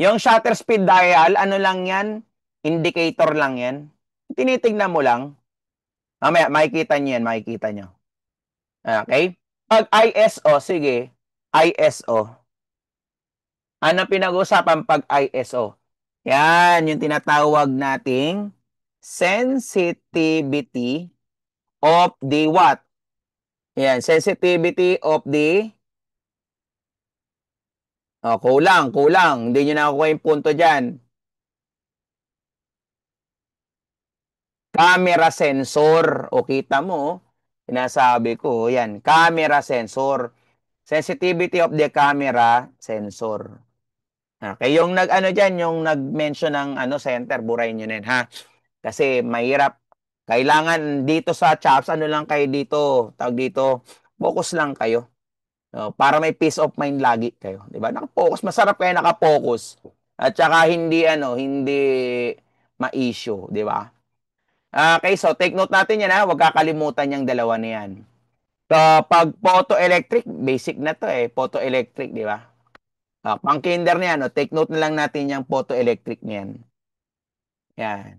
Speaker 1: Yung shutter speed dial, ano lang yan? Indicator lang yan. Tinitignan mo lang. Mamaya, makikita nyo yan. Makikita nyo. Okay? Pag ISO, sige. ISO. Ano pinag-usapan pag ISO? Yan, yung tinatawag nating sensitivity of the what? Yan, sensitivity of the kulang. Hindi nyo nakukuha yung punto dyan. Camera sensor. Kita mo, sinasabi ko, yan, camera sensor. Sensitivity of the camera sensor. Okay, yung dyan, yung nag-mention ng center, burahin nyo na yun, ha? Kasi mahirap. Kailangan dito sa chops, lang kayo dito, tawag dito, focus lang kayo. Para may peace of mind lagi kayo. Diba? Nakapokus, masarap kayo nakapokus. At saka hindi ma-issue, di ba? Okay, so take note natin yan ha. Huwag kakalimutan yung dalawa na yan. So, pag photoelectric, basic na to eh. Photoelectric, di ba? Pang kinder na yan. Take note na lang natin yung photoelectric niyan. Yan.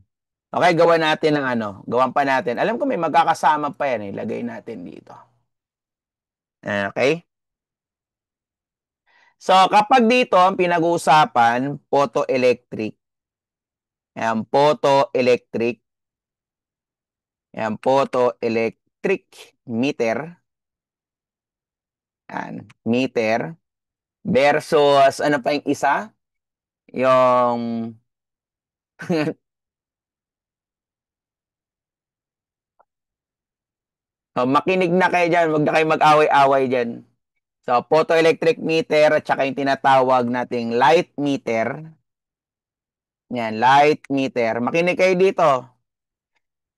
Speaker 1: Okay, gawa natin ng gawan pa natin. Alam ko may magkakasama pa yan eh. Lagay natin dito. Okay? So, kapag dito, ang pinag-uusapan, photoelectric. Yan, photoelectric. Yan, photoelectric meter. Yan, meter. Versus, ano pa yung isa? Yung, makinig na kayo dyan. Huwag na kayo mag-away-away dyan. So, photoelectric meter at saka yung tinatawag nating light meter. Yan, light meter. Makinig kayo dito.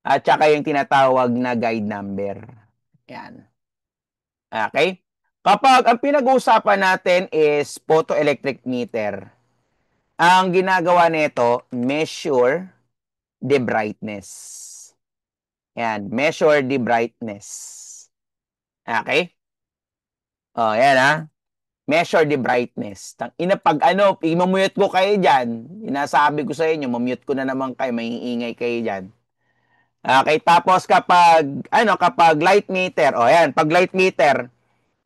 Speaker 1: At saka yung tinatawag na guide number. Yan. Okay? Kapag ang pinag-uusapan natin is photoelectric meter, ang ginagawa nito, measure the brightness. Yan, measure the brightness. Okay? Yan ha. Measure the brightness. Pag imamute ko kayo dyan, inasabi ko sa inyo, mamute ko na naman kayo, maiingay kayo dyan. Okay, tapos kapag light meter, yan, pag light meter,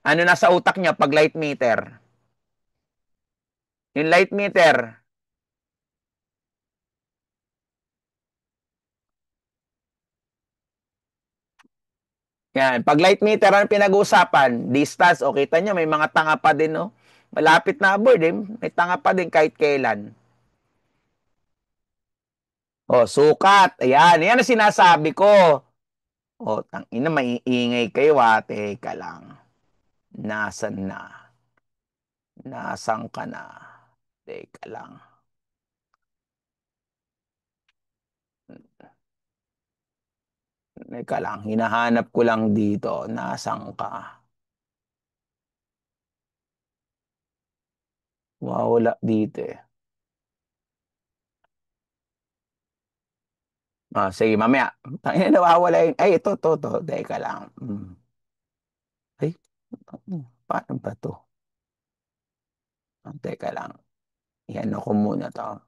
Speaker 1: ano nasa utak niya pag light meter? Yung light meter, yan, pag light meter ang pinag-uusapan, distance, kita nyo, may mga tanga pa din, no? Malapit na board, eh. May tanga pa din kahit kailan. Sukat. Ayan, yan ang sinasabi ko. Tangina, maiingay kayo, Teka lang. Nasaan na? Nasaan ka na? Teka lang. Teka lang, hinahanap ko lang dito. Nasaan ka? Wala dito eh. Sige, mamaya. Tangina, nawawala yun. Ay, ito. Teka lang. Ay, paano ba to? Teka lang. Yan ako muna to.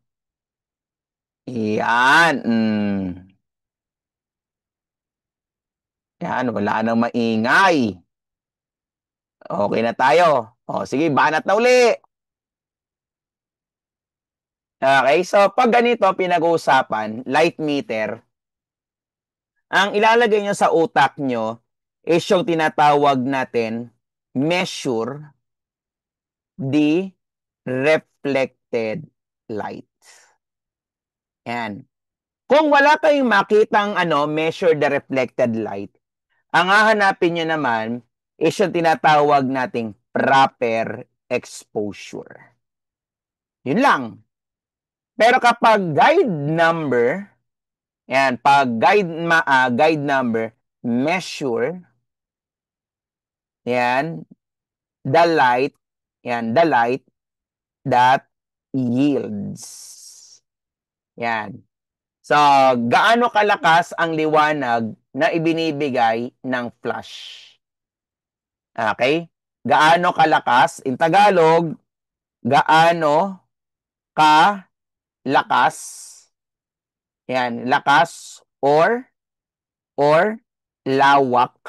Speaker 1: Yan. Yan, wala nang maingay. Okay na tayo. Sige, banat na uli. Okay, so pag ganito pinag-uusapan, light meter, ang ilalagay nyo sa utak nyo is yung tinatawag natin measure the reflected light. Yan. Kung wala kayong makitang measure the reflected light, ang hahanapin nyo naman is yung tinatawag nating proper exposure. Yun lang. Pero kapag guide number, yan, pag guide number, measure, yan, the light that yields. Yan. So, gaano kalakas ang liwanag na ibinibigay ng flash? Okay? Gaano kalakas? In Tagalog, gaano kalakas? Yan, lakas or lawak.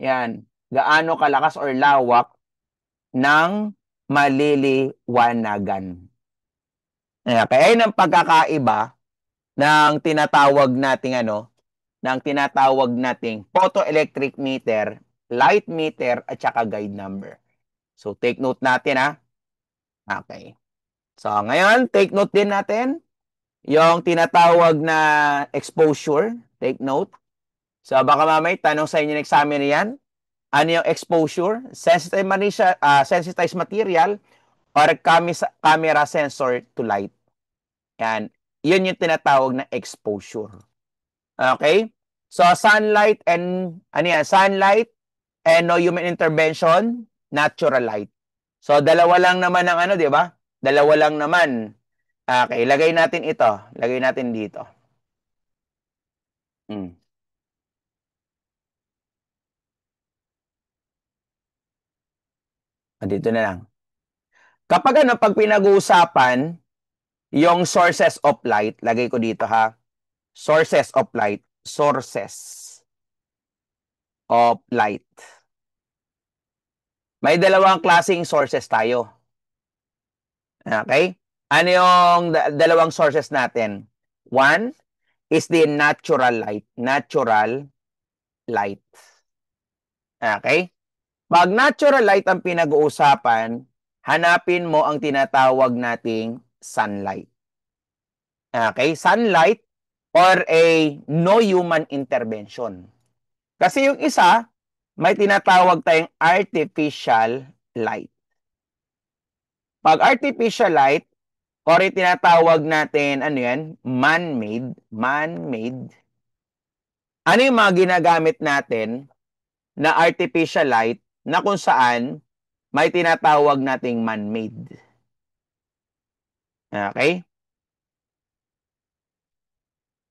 Speaker 1: Yan, gaano kalakas or lawak ng maliliwanagan. Kaya yun ang pagkakaiba ng tinatawag nating photoelectric meter, light meter, at saka guide number. So, take note natin, ha? Okay. So, ngayon, take note din natin yung tinatawag na exposure. Take note. So, baka mamay, tanong sa inyo ng examiner yan. Ano yung exposure? Sensitized material or camera sensor to light. Yan. Yun yung tinatawag na exposure. Okay? So, sunlight and no human intervention, natural light. So, dalawa lang naman ang di ba? Dalawa lang naman. Okay, lagay natin ito. Lagay natin dito. Hmm. Dito na lang. Kapag ano, pag pinag-uusapan, yung sources of light, lagay ko dito ha. Sources of light. Sources of light. May dalawang klaseng sources tayo. Okay? Ano yung dalawang sources natin? One is the natural light. Natural light. Okay? Pag natural light ang pinag-uusapan, hanapin mo ang tinatawag nating sunlight. Okay? Sunlight or a no human intervention. Kasi yung isa, may tinatawag tayong artificial light. Pag artificial light, or tinatawag natin, ano yan, man-made, ano yung mga ginagamit natin na artificial light na kung saan may tinatawag nating man-made. Okay?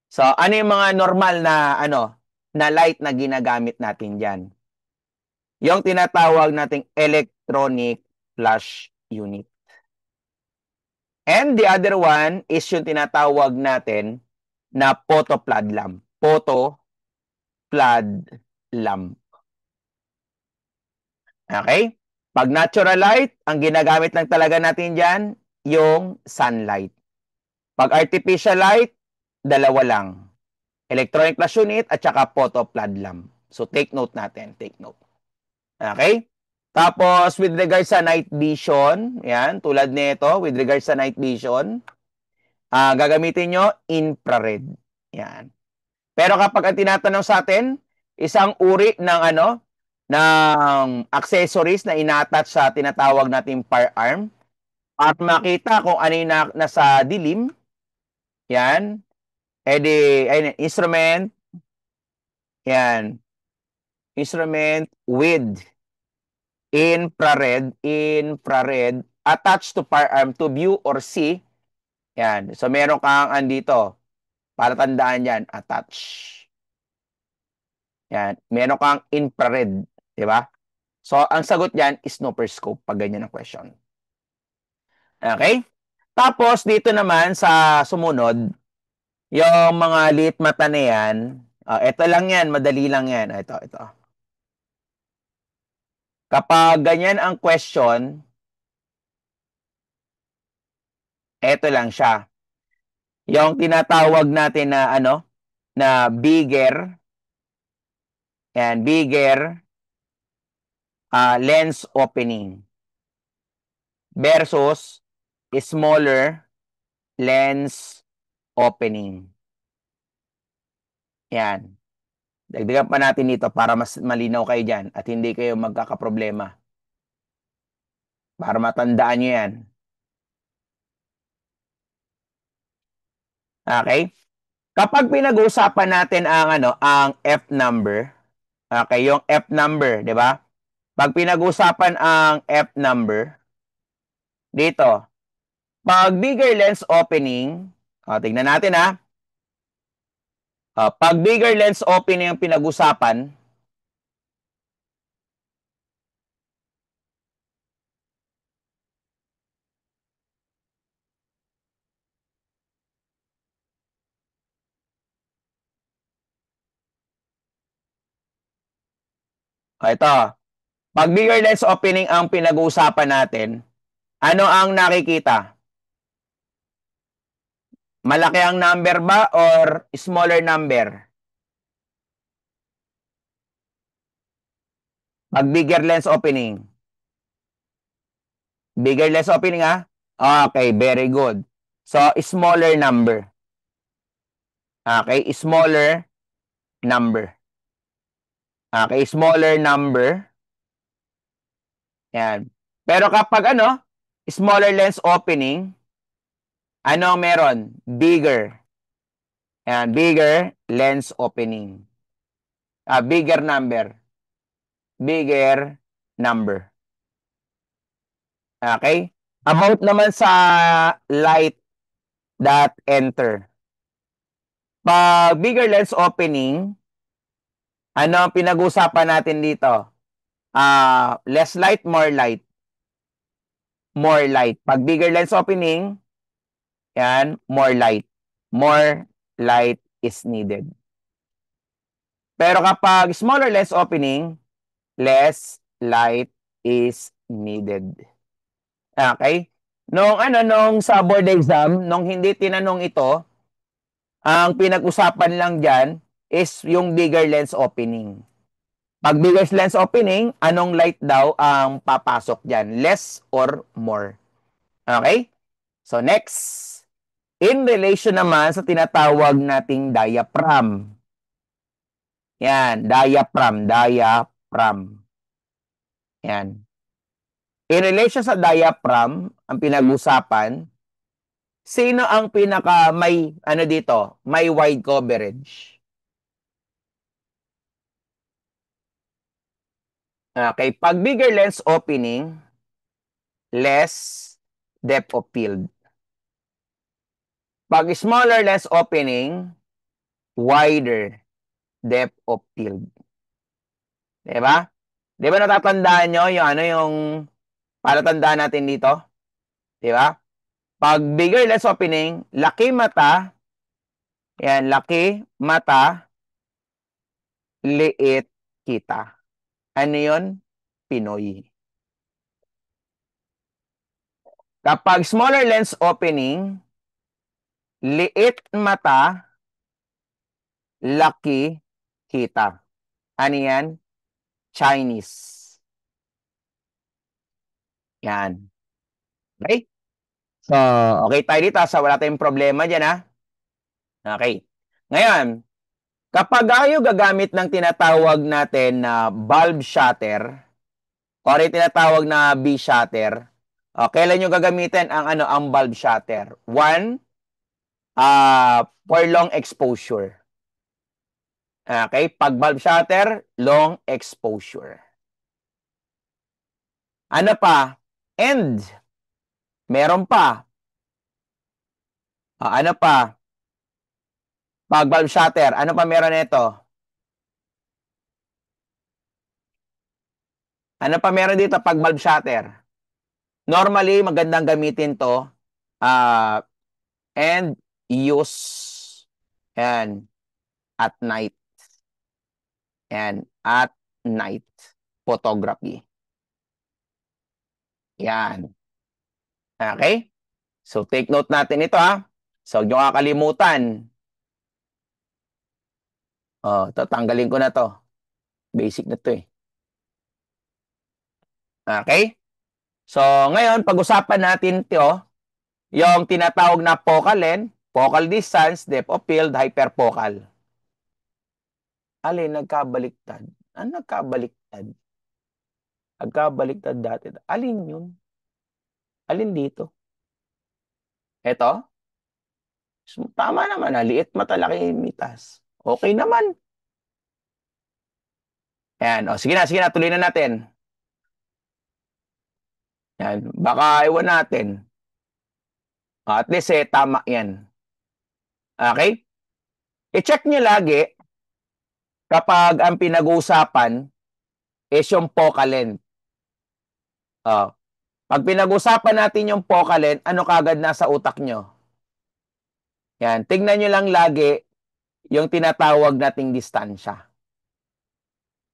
Speaker 1: So, ano yung mga normal na, na light na ginagamit natin dyan? Yung tinatawag nating electronic flash unit. And the other one is yung tinatawag natin na photo flood lamp. Photo flood lamp. Okay? Pag natural light, ang ginagamit lang talaga natin dyan, yung sunlight. Pag artificial light, dalawa lang. Electronic flash unit at saka photo flood lamp. So, take note natin. Take note. Okay? Tapos, with regards sa night vision, yan, tulad nito, with regards sa night vision, gagamitin nyo infrared. Yan. Pero kapag ang tinatanong sa atin, isang uri ng ng accessories na ina-attach sa tinatawag nating firearm at makita kung ano yung nasa dilim, yan, edi, ayun, instrument with infrared attached to firearm to view or see, yan. So, meron kang andito, para tandaan yan, attach. Yan. Meron kang infrared, di ba? So, ang sagot yan is no per scope pag ganyan ang question. Okay? Tapos, dito naman sa sumunod, yung mga liit mata na yan, ito lang yan, madali lang yan. Ito. Kapag ganyan ang question, ito lang siya. Yung tinatawag natin na na bigger, yan, bigger lens opening versus smaller lens opening. Yan. Dagdagan pa natin dito para mas malinaw kayo dyan at hindi kayo magkakaproblema. Para matandaan nyo yan. Okay? Kapag pinag-uusapan natin ang F number, okay, yung F number, di ba? Pag pinag-uusapan ang F number, dito, pag bigger lens opening, tingnan natin ha. Pag bigger lens opening ang pinag-usapan, ito, pag bigger lens opening ang pinag-uusapan natin, ano ang nakikita? Malaki ang number ba or smaller number? Pag bigger lens opening. Bigger lens opening ha? Okay, very good. So, smaller number. Okay, smaller number. Okay, smaller number. Yan. Pero kapag smaller lens opening, ano meron? Bigger. Yan, bigger lens opening. Bigger number. Bigger number. Okay? About naman sa light that enter. Pag bigger lens opening, ano ang pinag-usapan natin dito? Less light, more light. More light. Pag bigger lens opening, yan, more light. More light is needed. Pero kapag smaller lens opening, less light is needed. Okay? Nung sa board exam, nung hindi tinanong ito, ang pinag-usapan lang dyan is yung bigger lens opening. Pag bigger lens opening, anong light daw ang papasok dyan? Less or more? Okay? So next, in relation naman sa tinatawag nating diaphragm. Yan, diaphragm. Yan. In relation sa diaphragm, ang pinag-usapan, sino ang pinaka may, ano dito, may wide coverage? Okay, pag bigger lens opening, less depth of field. Pag smaller lens opening, wider depth of field. Diba? Diba natatandaan nyo yung yung palatandaan natin dito? Diba? Pag bigger lens opening, laki mata, yan, laki mata, liit kita. Ano yun? Pinoy. Kapag smaller lens opening, liit mata, laki kita. Ano yan? Chinese. Yan. Okay? So, okay tayo dito. So, wala tayong problema dyan, ha? Okay. Ngayon, kapag tayo gagamit ng tinatawag natin na bulb shutter, o rin tinatawag na B-shutter, kailan nyo gagamitin ang bulb shutter? One, for long exposure. Okay? Pag bulb shutter, long exposure. Ano pa? And, meron pa. Ano pa? Pag bulb shutter, ano pa meron nito? Ano pa meron dito pag bulb shutter? Normally, magandang gamitin to uh, and use yan, at night. Yan, at night photography. Yan. Okay? So, take note natin ito, ha. So, huwag nyo kakalimutan. Tatanggalin ko na to. Basic na to, eh. Okay? So, ngayon, pag-usapan natin ito, yung tinatawag na focal length, focal distance, depth of field, hyperfocal. Alin, nagkabaliktad? Nagkabaliktad? Nagkabaliktad dati. Alin yun? Alin dito? Ito? Tama naman, liit matalaki mitas. Okay naman. Ayan, sige na, tuloy na natin. Yan, baka iwan natin. At least, tama yan. Okay? I-check nyo lagi kapag ang pinag-uusapan is yung focal length. Pag pinag-usapan natin yung focal length, ano kagad nasa utak nyo? Yan, tingnan nyo lang lagi yung tinatawag nating distansya.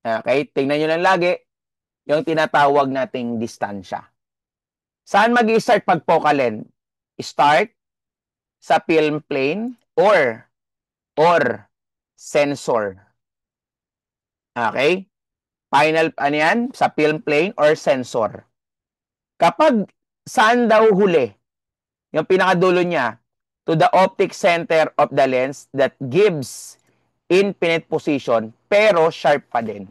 Speaker 1: Okay? Tingnan nyo lang lagi yung tinatawag nating distansya. Saan mag-i-start pag focal length? Start sa film plane or sensor. Okay? Final, ano yan? Sa film plane or sensor. Kapag saan daw huli, yung pinakadulo niya, to the optic center of the lens that gives infinite position, pero sharp pa din.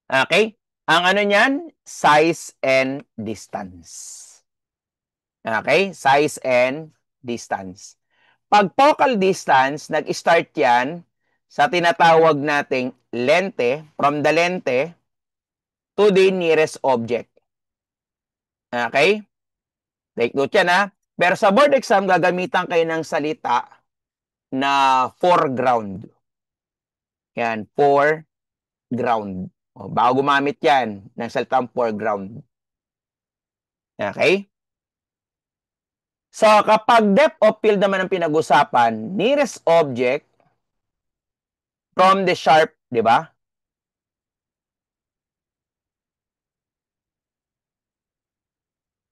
Speaker 1: Okay? Ang ano niyan? Size and distance. Okay? Size and distance. Pag focal distance, nag-start yan sa tinatawag nating lente, from the lente to the nearest object. Okay? Take note yan, ha? Pero sa board exam, gagamitan kayo ng salita na foreground. Yan, foreground. O, bago gumamit yan ng salitang foreground. Okay? So, kapag depth of field naman ang pinag-usapan, nearest object from the sharp, di ba?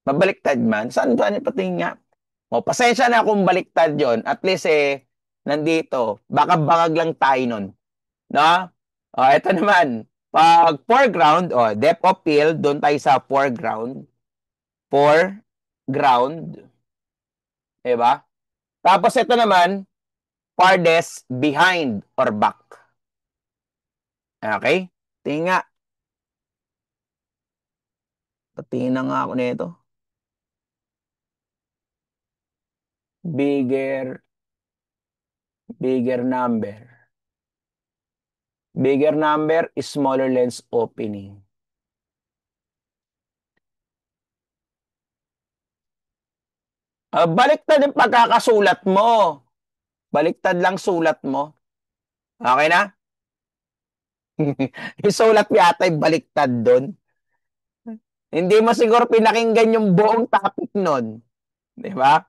Speaker 1: Mabaliktad man. Saan ba? Patingin nga. O, pasensya na kung baliktad yon. At least, nandito. Baka bangag lang tayo nun. No? O, ito naman. Pag foreground, depth of field, doon tayo sa foreground. Foreground. Diba? Tapos ito naman, farthest behind or back. Okay? Tingnan nga. Patingin na nga ako nito. Bigger number. Bigger number, smaller lens opening. Baliktad yung pagkakasulat mo. Baliktad lang sulat mo. Okay na? Yung sulat mo yata yung baliktad doon. Hindi mo siguro pinakinggan yung buong topic nun. Di ba?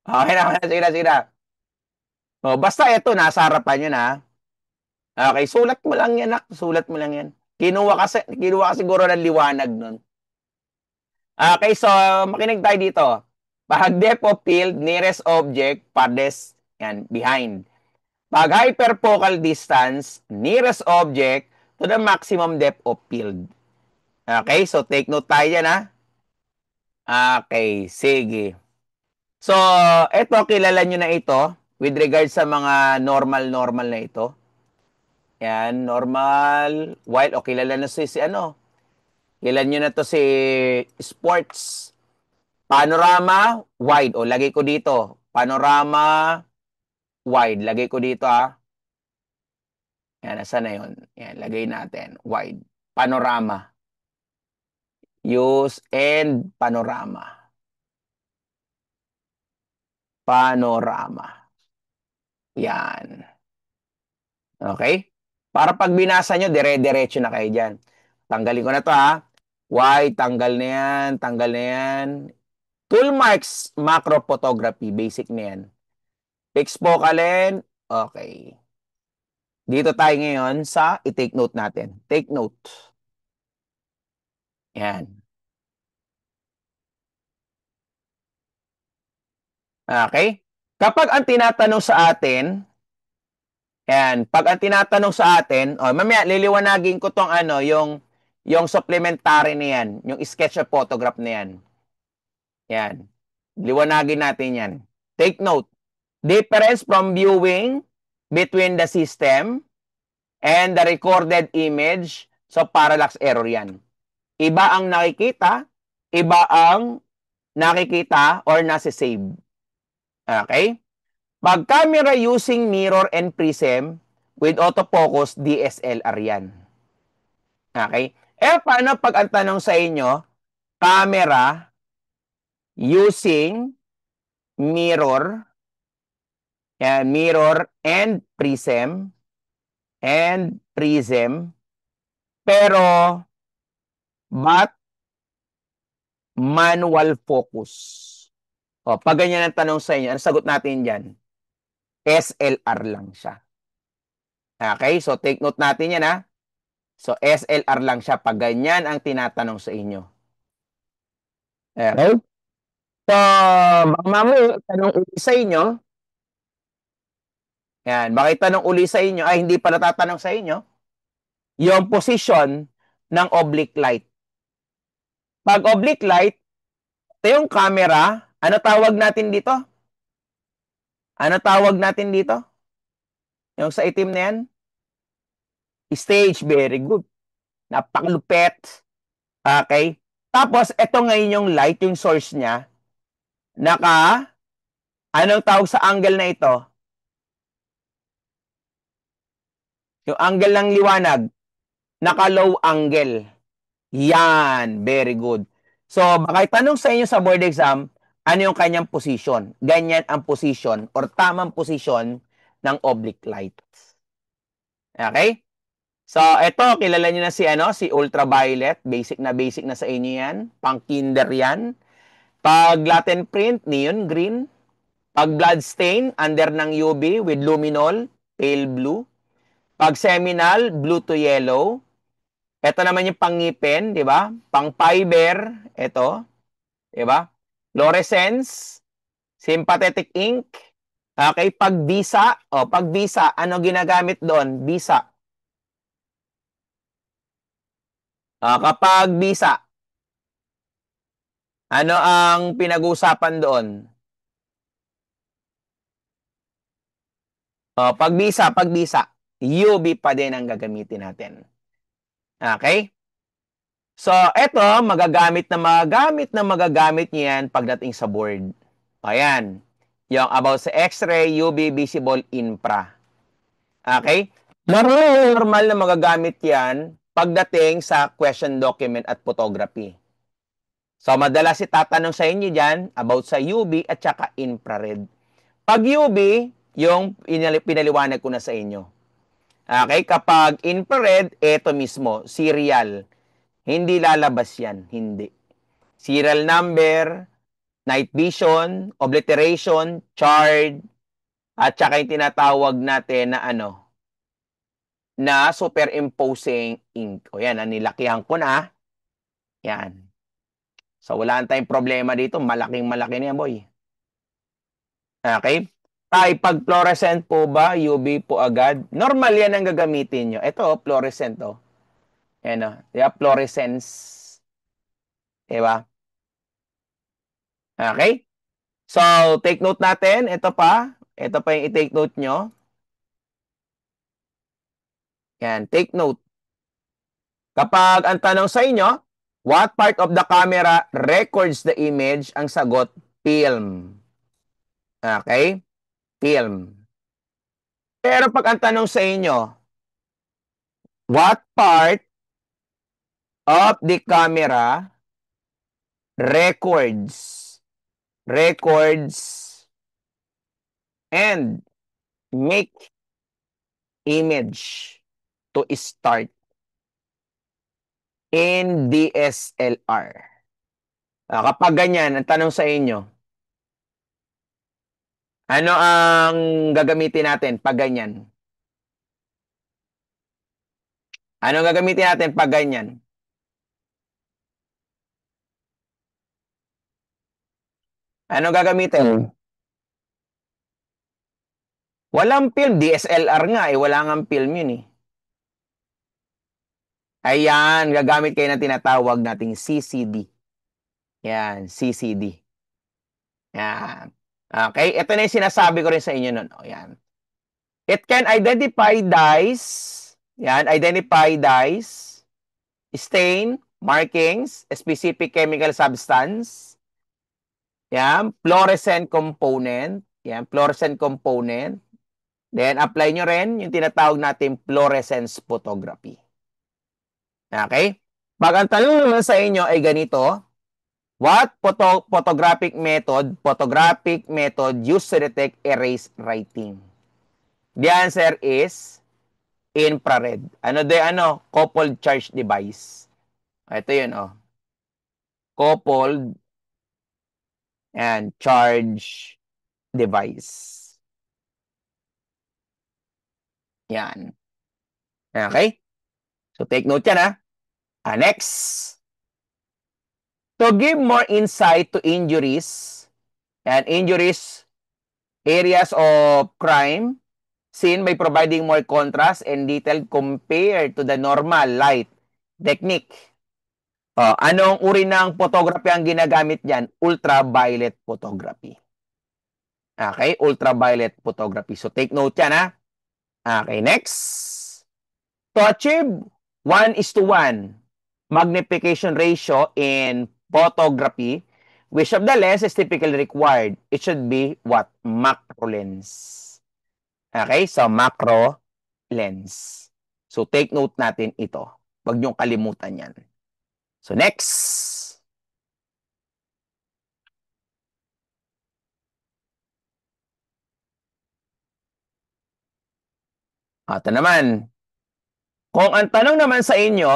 Speaker 1: Okay na. Sige na, sige na. O, basta ito, nasa harapan yun, ha? Okay, sulat mo lang yan, nak. Sulat mo lang yan. Kinuha ka siguro ng liwanag nun. Okay, so makinig tayo dito. Pag depth of field, nearest object, farthest, yan, behind. Pag hyperfocal distance, nearest object to the maximum depth of field. Okay, so take note tayo dyan, ha? Okay, sige. So, eto, kilala nyo na ito with regards sa mga normal na ito. Yan, normal, wild, o kilala na si ano, kilala nyo na to si sports. Panorama, wide. O, lagay ko dito. Panorama, wide. Lagay ko dito, ha. Yan, nasa na yun? Yan, lagay natin. Wide. Panorama. Use and panorama. Panorama. Yan. Okay? Para pag binasa nyo, dire-diretso na kayo dyan. Tanggalin ko na to, ha. Wide, tanggal na yan. Tanggal na yan. Tool marks, macro photography. Basic na yan. Fixed focal length. Okay. Dito tayo ngayon sa i-take note natin. Take note. Yan. Okay? Kapag ang tinatanong sa atin, yan, pag ang tinatanong sa atin, mamaya liliwanagin ko tong ano, yung supplementary na yan, yung sketch of photograph na yan. Yan. Liwanagin natin yan. Take note. Difference from viewing between the system and the recorded image. So, parallax error yan. Iba ang nakikita, iba ang nakikita or nasa-save. Okay? Pag camera using mirror and prism with autofocus, DSLR yan. Okay? Paano pag ang tanong sa inyo, camera using mirror, mirror and prism, pero but manual focus. Pag ganyan ang tanong sa inyo, ang sagot natin dyan, SLR lang siya. Okay? So, take note natin yan, ha? So, SLR lang siya pag ganyan ang tinatanong sa inyo. Okay? So, baka mamaya, tanong uli sa inyo. Yan, baka tanong uli sa inyo, ay hindi pala tatanong sa inyo, yung position ng oblique light. Pag oblique light, ito yung camera, ano tawag natin dito? Ano tawag natin dito? Yung sa itim na yan? Stage, very good. Napakalupet. Okay? Tapos, ito ngayon yung light, yung source niya. Anong tawag sa angle na ito? Yung angle ng liwanag. Naka-low angle. Yan, very good. So, baka itanong sa inyo sa board exam, ano yung kanyang position? Ganyan ang position or tamang position ng oblique light. Okay? So, eto, kilala niyo na si, si ultraviolet. Basic na sa inyo yan. Pang kinder yan. Pag Latin print, neon green. Pag blood stain, under ng UV with luminol, pale blue. Pag seminal, blue to yellow. Ito naman yung pangngipin, di ba? Pang fiber, ito, di ba? Fluorescence, sympathetic ink. Okay, pag visa, pag visa, ano ginagamit doon? Visa. Kapag visa, ano ang pinag-uusapan doon? Pag visa, UV pa din ang gagamitin natin. Okay? So, eto, magagamit niyo yan pagdating sa board. Ayan. Yung about sa X-ray, UV, visible, infra. Okay? Normal na magagamit yan pagdating sa question document at photography. So, madalas itatanong sa inyo dyan about sa UV at saka infrared. Pag UV, yung pinaliwanag ko na sa inyo. Okay? Kapag infrared, eto mismo, serial. Hindi lalabas yan. Hindi. Serial number, night vision, obliteration, charred, at saka yung tinatawag natin na na superimposing ink. O yan, nilakihan ko na. Yan. So, wala tayong problema dito. Malaking malaki na yan, boy. Okay? Pag fluorescent po ba, UV po agad? Normal yan ang gagamitin nyo. Ito, fluorescent, oh. Yan, oh. Diba? Fluorescence. Diba? Okay? So, take note natin. Ito pa. Ito pa yung i-take note nyo. Yan, take note. Kapag ang tanong sa inyo, what part of the camera records the image? Ang sagot, film. Okay? Film. Pero pag ang tanong sa inyo, what part of the camera records and make image to start in DSLR? Kapag ganyan, ang tanong sa inyo, ano ang gagamitin natin pag ganyan? Ano ang gagamitin natin pag ganyan? Ano gagamitin? Walang film. DSLR nga eh. Wala nga film yun eh. Ayan, gagamit kayo ng tinatawag nating CCD. Yan, CCD. Yan. Okay, ito na yung sinasabi ko rin sa inyo nun. O, yan. It can identify dyes. Yan, identify dyes, stain, markings, specific chemical substance. Yan, fluorescent component. Yan, fluorescent component. Then, apply nyo rin yung tinatawag natin fluorescence photography. Okay? Pag ang tanong naman sa inyo ay ganito, what photographic method used to detect erase writing? The answer is infrared. Coupled charge device. Ito yun, coupled and charge device. Yan. Okay? So, take note yan, ha? Next. To give more insight to injuries, and injuries, areas of crime, seen by providing more contrast and detail compared to the normal light technique. Anong uri ng photography ang ginagamit dyan? Ultraviolet photography. Okay, ultraviolet photography. So, take note yan, ha? Okay, next. To achieve 1:1 magnification ratio in photography, which of the lens is typically required? It should be what? Macro lens. Okay, so macro lens. So, take note natin ito. Huwag niyong kalimutan yan. So, next. Ito naman. Kung ang tanong naman sa inyo,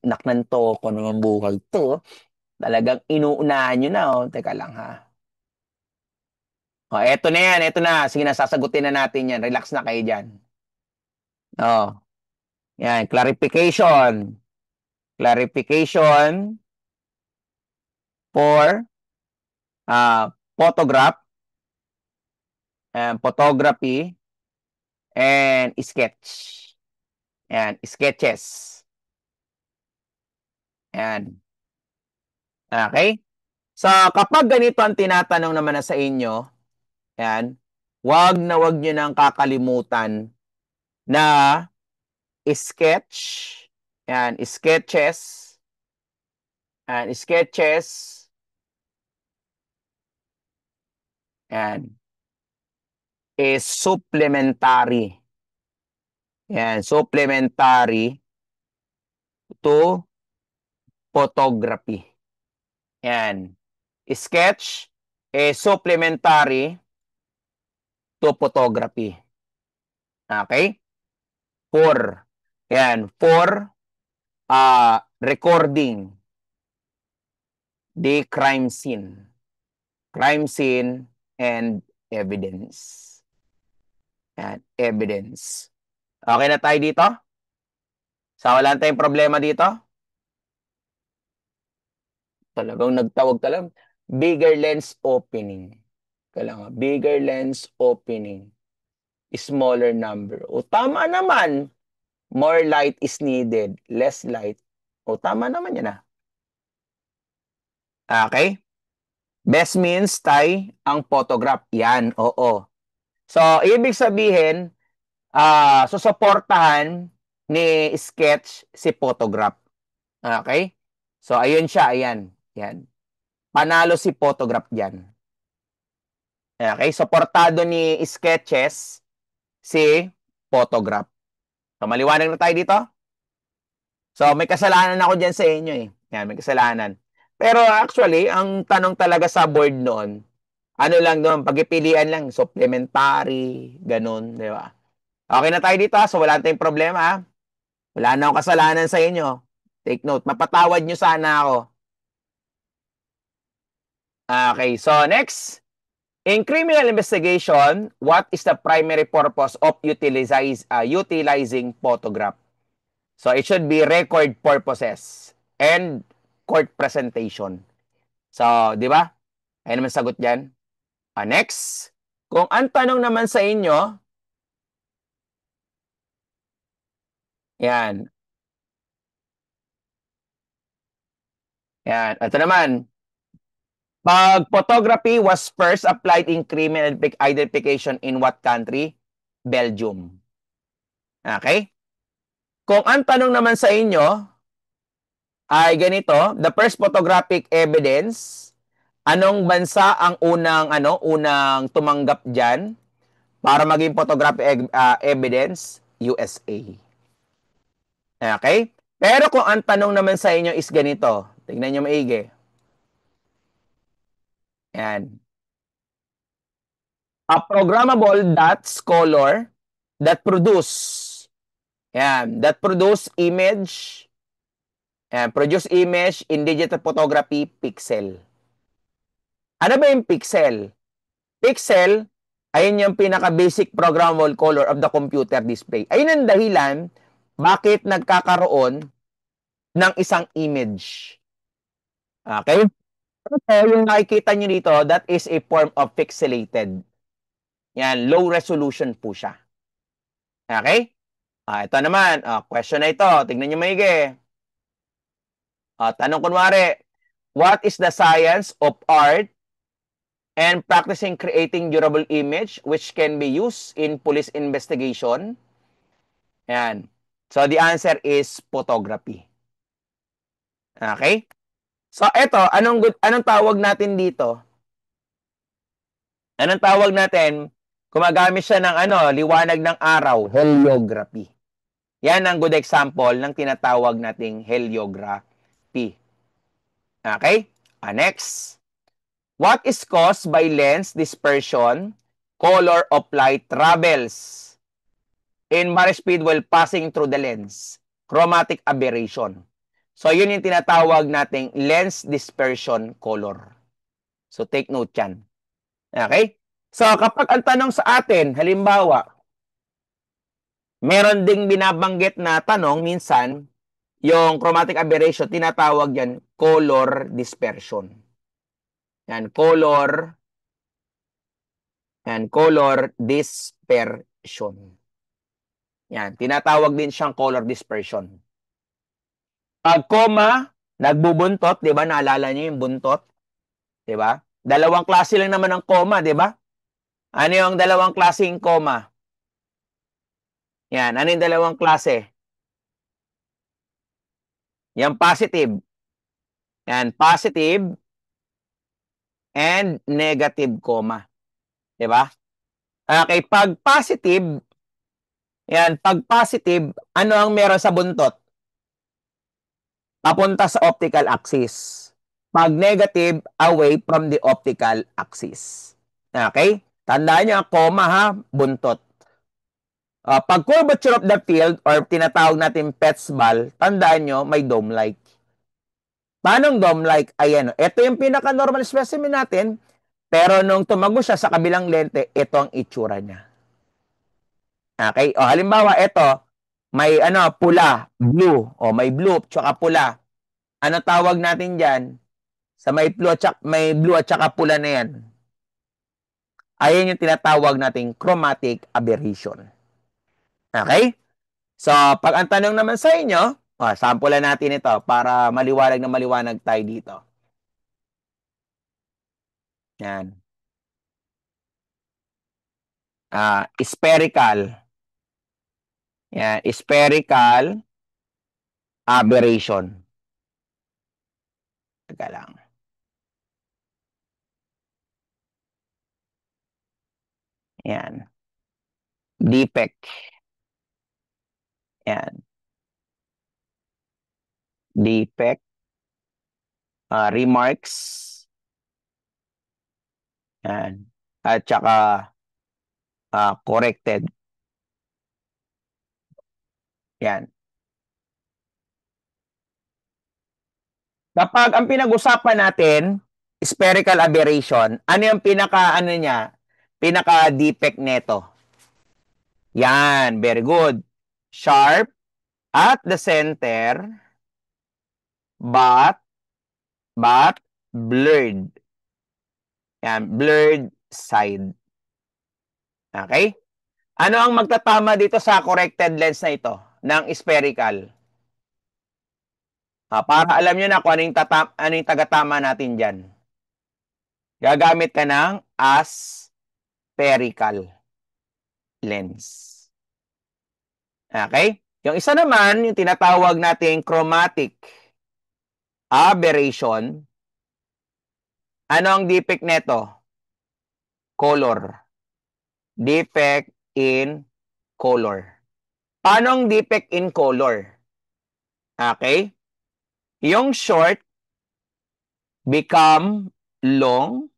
Speaker 1: naknan to, ko naman buhay to. Talagang inuunahan nyo na, oh. Teka lang, ha. Eto na yan, eto na. Sige na, sasagutin na natin yan. Relax na kayo dyan. Oh, yan, clarification. Clarification for photograph, photography, and sketch. Yan, sketches. Yan. Okay? So, kapag ganito ang tinatanong naman na sa inyo, yan, wag na wag nyo nang kakalimutan na sketch, yan, sketches, yan, sketches, yan, is supplementary. Yan, supplementary to photography. Yan. Sketch is supplementary to photography. Okay? For, yan, for recording the crime scene. Crime scene and evidence. Yan, evidence. Okay na tayo dito? So, wala tayong problema dito? Talagang nagtawag talaga. Bigger lens opening. Kailangan, bigger lens opening. Smaller number. O, tama naman. More light is needed. Less light. O, tama naman yan, ah. Okay? Best means tay ang photograph. Yan, oo. So, ibig sabihin, susuportahan ni sketch si photograph. Okay? So, ayun siya, ayan. Yan. Panalo si photograph dyan. Okay? Suportado ni sketches si photograph. So, maliwanag na tayo dito? So, may kasalanan ako dyan sa inyo eh. Yan, may kasalanan. Pero actually, ang tanong talaga sa board noon, ano lang doon, pagpipilian lang, supplementary, ganun, di ba? Okay na tayo dito, so wala tayong problema, ha? Wala na akong kasalanan sa inyo. Take note, mapatawad nyo sana ako. Okay, so next. In criminal investigation, what is the primary purpose of utilizing photograph? So it should be record purposes and court presentation. So, di ba? Ayun naman sagot dyan. Next, kung ang tanong naman sa inyo, yan. Yan. Ito naman, pag photography was first applied in criminal identification in what country? Belgium. Okay? Kung ang tanong naman sa inyo ay ganito, the first photographic evidence, anong bansa ang unang tumanggap diyan para maging photographic evidence? USA. Okay? Pero kung ang tanong naman sa inyo is ganito, tingnan niyo maigi. Yan. A programmable dots color that produce image in digital photography pixel. Ano ba yung pixel? Pixel, ayun yung pinaka-basic programmable color of the computer display. Ayun ang dahilan bakit nagkakaroon ng isang image. Okay? So, yung nakikita nyo dito, that is a form of pixelated. Yan, low resolution po siya. Okay? Ito naman, question na ito. Tignan nyo maigi. Tanong kunwari, what is the science of art and practicing creating durable image which can be used in police investigation? Yan. So, the answer is photography. Okay? So, ito, anong tawag natin dito? Anong tawag natin? Gumagamit siya ng liwanag ng araw, heliography. Yan ang good example ng tinatawag nating heliography. Okay? Next. What is caused by lens dispersion color of light travels in Mare speed while passing through the lens. Chromatic aberration. So, yun yung tinatawag nating lens dispersion color. So, take note yan. Okay? So, kapag ang tanong sa atin, halimbawa, meron ding binabanggit na tanong minsan, yung chromatic aberration, tinatawag yan color dispersion. Yan, color dispersion. Yan, tinatawag din siyang color dispersion. Pag comma, nagbubuntot, 'di ba? Naalala niyo yung buntot, 'di ba? Dalawang klase lang naman ng comma, 'di ba? Ano yung dalawang klaseng comma? Yan, ano yung dalawang klase? Yan positive. Yan, positive and negative comma, 'di ba? Okay, pag positive, yan, pag positive, ano ang meron sa buntot? Papunta sa optical axis. Pag negative, away from the optical axis. Okay? Tandaan niyo, comma ha, buntot. Pag curvature of the field or tinatawag natin Petz ball, tandaan nyo, may dome-like. Paano dome-like? Ayan, ito yung pinaka-normal specimen natin, pero nung tumago siya sa kabilang lente, ito ang itsura niya. Okay? O, halimbawa, ito, may ano, pula, blue. O, may blue, tsaka pula. Ano tawag natin dyan? Sa may blue at tsaka pula na yan. Ayan yung tinatawag nating chromatic aberration. Okay? So, pag ang tanong naman sa inyo, sampulan natin ito para maliwanag na maliwanag tayo dito. Yan. Spherical. Yan, spherical aberration. Teka lang. Yan. Defect. Yan. Defect. Remarks. Yan. At saka corrected. Yan. Kapag ang pinag-usapan natin, spherical aberration, ano yung pinaka-defect neto? Yan, very good. Sharp at the center, but blurred. Yan, blurred side. Okay? Ano ang magtatama dito sa corrected lens na ito ng spherical? Para alam nyo na kung ano yung tagatama natin dyan. Gagamit ka ng aspherical lens. Okay? Yung isa naman, yung tinatawag nating chromatic aberration. Ano ang defect neto? Color. Defect in color. Paano ang defect in color? Okay? Yung short become long,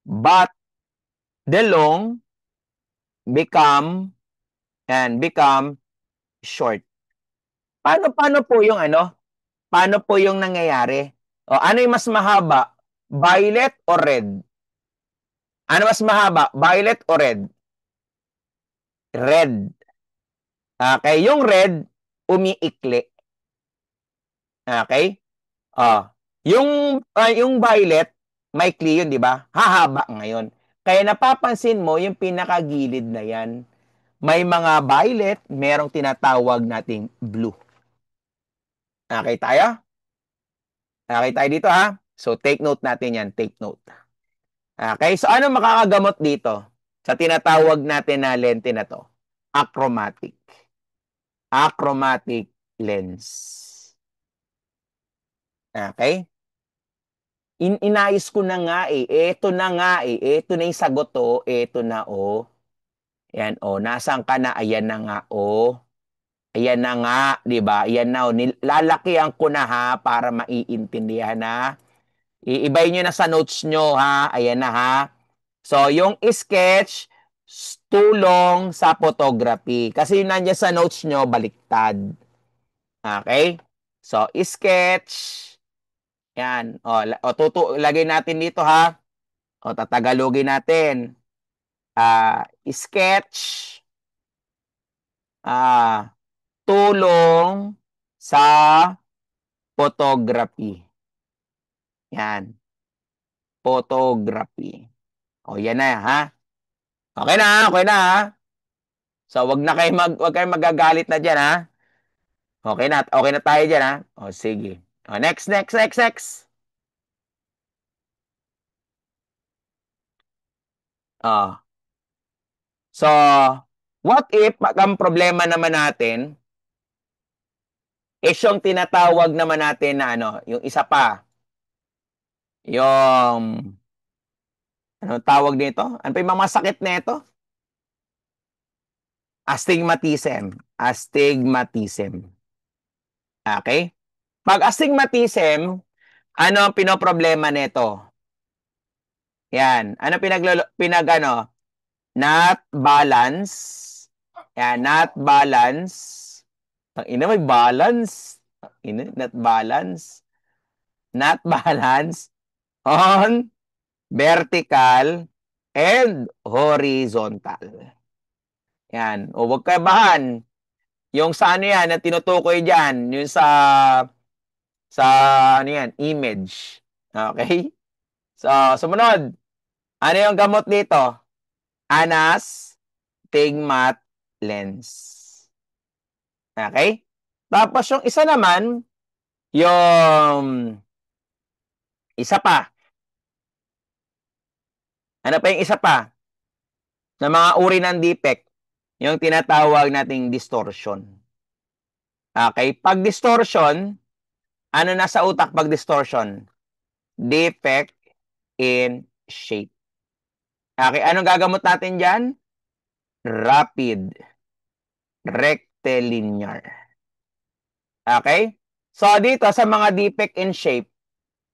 Speaker 1: but the long become short. Paano po yung ano? Paano po yung nangyayari? Ano yung mas mahaba? Violet o red? Ano mas mahaba? Violet o red? Red. Okay, yung red, umiikli. Okay? Yung violet, maikli yun, di ba? Hahaba ngayon. Kaya napapansin mo, yung pinakagilid na yan, may mga violet, merong tinatawag nating blue. Okay tayo? Okay tayo dito ha? So, take note natin yan. Take note. Okay, so ano makakagamot dito sa tinatawag natin na lente na to? Achromatic. Achromatic lens. Okay? Inayos ko na nga eh. Eto na nga eh. Eto na yung sagot to. Eto na oh. Yan oh. Nasaan ka na? Ayan na nga oh. Ayan na nga. Diba? Ayan na oh. Lalakihan ko na ha para maiintindihan na. Iibay nyo na sa notes nyo ha. Ayan na ha. So, yung sketch, tulong sa photography. Kasi yung nandiyan sa notes nyo, baliktad. Okay? So, sketch. Yan. Lagay natin dito ha. Tatagalogin natin. Sketch. Tulong sa photography. Yan. Photography. Yan na ha. Okay na, okay na ha. So, wag kayong magagalit na diyan ha. Okay na tayo diyan ha. Sige. Next. Oh. So, what if ang problema naman natin is yung tinatawag naman natin na yung isa pa, yung ano tawag nito? Ano pa yung mga masakit nito? Astigmatism. Astigmatism. Okay? Pag astigmatism, ano ang pinoproblema nito? Yan. Ano not balance. Yan, not balance. May balance. Not balance. Not balance on vertical and horizontal. Yan. Huwag kabahan. Yung sa ano yan, na tinutukoy dyan, yung sa ano yan, image. Okay? So, sumunod. Ano yung gamot dito? Anastigmat lens. Okay? Tapos yung isa naman, yung isa pa. Ano pa yung isa pa? Na mga uri ng defect. Yung tinatawag nating distortion. Okay? Pag distortion, ano nasa utak pag distortion? Defect in shape. Okay? Anong gagamot natin dyan? Rapid. Rectilinear. Okay? So, dito sa mga defect in shape,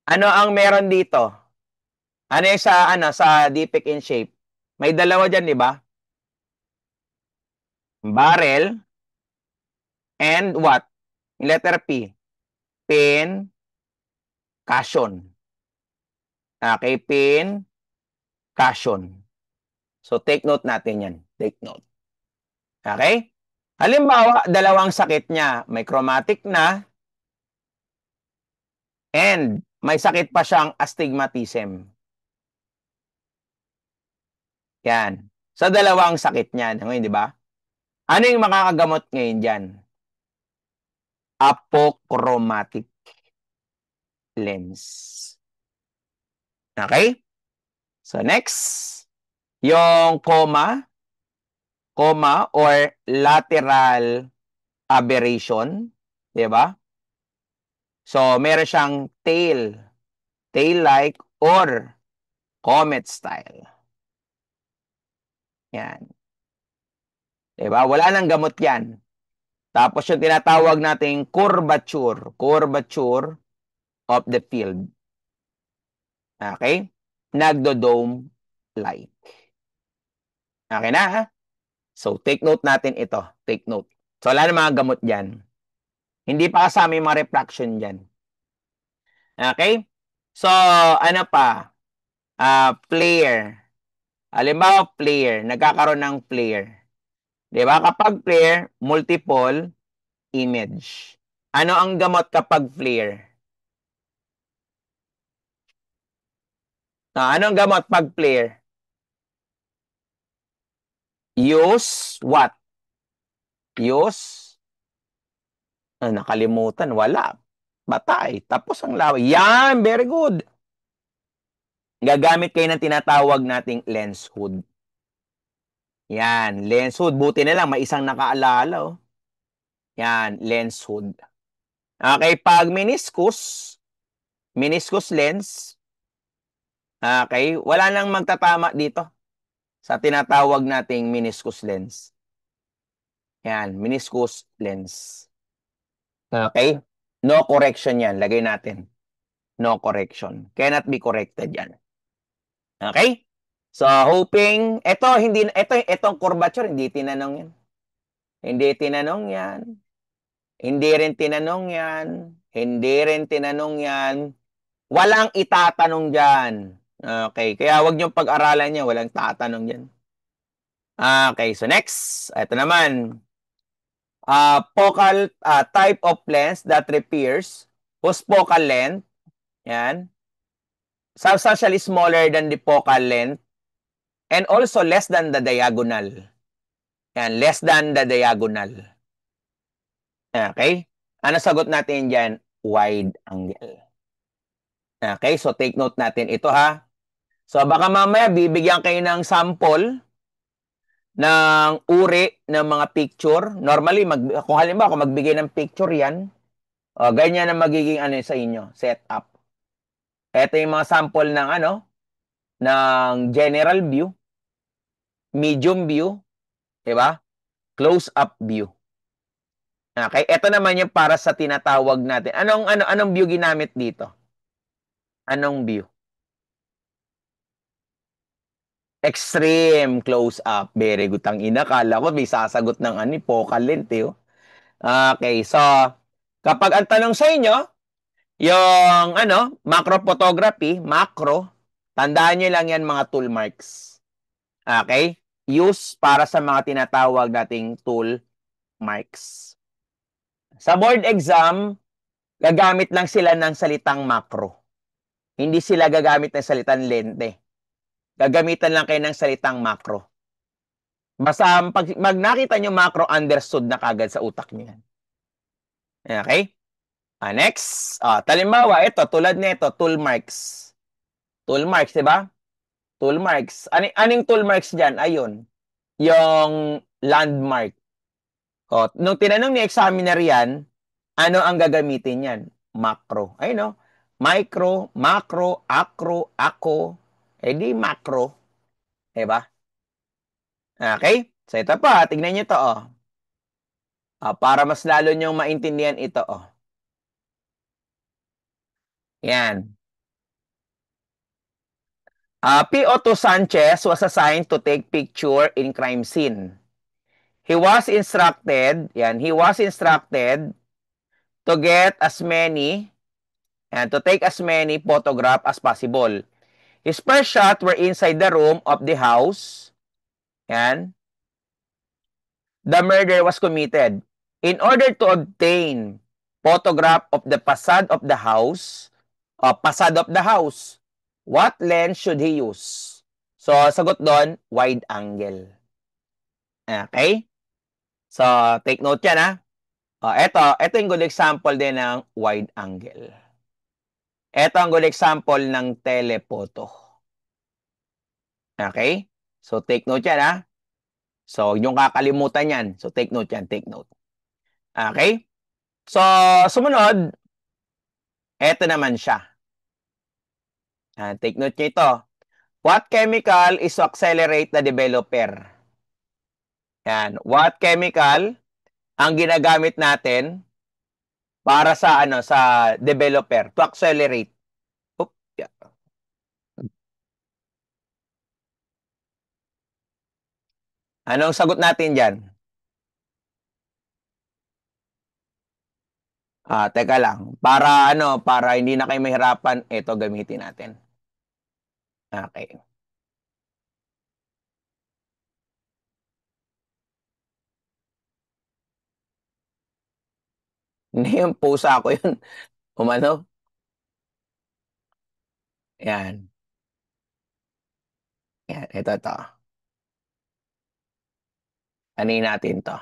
Speaker 1: ano ang meron dito? Ano yung sa defect in shape? May dalawa dyan, di ba? Barrel and what? Letter P. Pin, cushion. Okay, pin, cushion. So, take note natin yan. Take note. Okay? Halimbawa, dalawang sakit niya. May chromatic na and may sakit pa siyang astigmatism. Yan. Sa dalawang sakit niyan. Ngayon, di ba? Ano yung makakagamot ngayon dyan? Apochromatic lens. Okay? So, next. Yung coma or lateral aberration. Di ba? So, meron siyang tail-like or comet style. Yan. Di ba? Wala nang gamot yan. Tapos yung tinatawag nating curvature of the field. Okay? Nagdo-dome-like. Okay na, ha? So, take note natin ito. Take note. So, wala na mga gamot dyan. Hindi pa kasama yung mga refraction dyan. Okay? So, ano pa? Player. Halimbawa, player. Nagkakaroon ng player. Di ba? Kapag player, multiple image. Ano ang gamot kapag player? Ano ang gamot pag player? Use what? Use? Nakalimutan. Wala. Batay. Tapos ang laway. Yan! Very good. Gagamit kayo ng tinatawag nating lens hood. Yan. Lens hood. Buti na lang. May isang nakaalala. Oh. Yan. Lens hood. Okay. Pag meniscus lens, okay, wala nang magtatama dito sa tinatawag nating meniscus lens. Yan. Meniscus lens. Okay? No correction yan. Lagay natin. No correction. Cannot be corrected yan. Okay? So, hoping, itong curvature, hindi tinanong yan. Hindi tinanong yan. Hindi rin tinanong yan. Hindi rin tinanong yan. Walang itatanong dyan. Okay, kaya wag niyong pag-aralan niya, walang tatanong dyan. Okay, so next, ito naman. Focal type of lens that repairs whose focal length, yan, substantially smaller than the focal length and also less than the diagonal. Yan, less than the diagonal. Okay? Ano sagot natin dyan? Wide angle. Okay, so take note natin ito ha. So baka mamaya bibigyan kayo ng sample ng uri ng mga picture. Normally, kung halimbawa, kung magbigay ng picture yan, ganyan ang magiging ano sa inyo, setup. Ito yung mga sample ng ano, ng general view, medium view, di ba? Close-up view. Okay, ito naman yung para sa tinatawag natin. Anong view ginamit dito? Anong view? Extreme close-up. Very good. Ang ina, kala ko may sasagot ng focal length eh. Okay, so kapag ang tanong sa inyo, yung macro photography, macro, tandaan nyo lang yan mga tool marks. Okay? Use para sa mga tinatawag nating tool marks. Sa board exam, gagamit lang sila ng salitang macro. Hindi sila gagamit ng salitang lente. Gagamitan lang kayo ng salitang macro. Basta pag nakita nyo macro, understood na kagad sa utak nyo yan. Okay? Next. Talimbawa, ito, tulad nito, tool marks. Tool marks, di ba? Tool marks. Aning tool marks dyan? Ayun. Yung landmark. Nung tinanong ni examiner yan, ano ang gagamitin yan? Macro. Ayun no? Micro, macro, acro, ako. Di macro. Diba? Okay? So ito pa, tignan nyo to. Para mas lalo nyong maintindihan ito. Yan. P. Otto Sanchez was assigned to take picture in crime scene. He was instructed to get as many and to take as many photograph as possible. His first shot were inside the room of the house. Yan. The murder was committed. In order to obtain photograph of the facade of the house, what lens should he use? So, sagot doon, wide angle. Okay? So, take note yan ha. Ito yung good example din ng wide angle. Ito ang good example ng telephoto. Okay? So, take note yan ha. So, yung kakalimutan yan. So, take note yan, take note. Okay? So, sumunod, ito naman siya. Take note nyo ito. What chemical is to accelerate the developer? Yan. What chemical ang ginagamit natin para sa developer to accelerate? Oop, yeah. Anong sagot natin diyan? Teka lang. Para hindi na kayo mahirapan, ito gamitin natin. Okay. Hindi yung pusa ko yun. Umano? Yan. Yan. Ito. Anin natin to.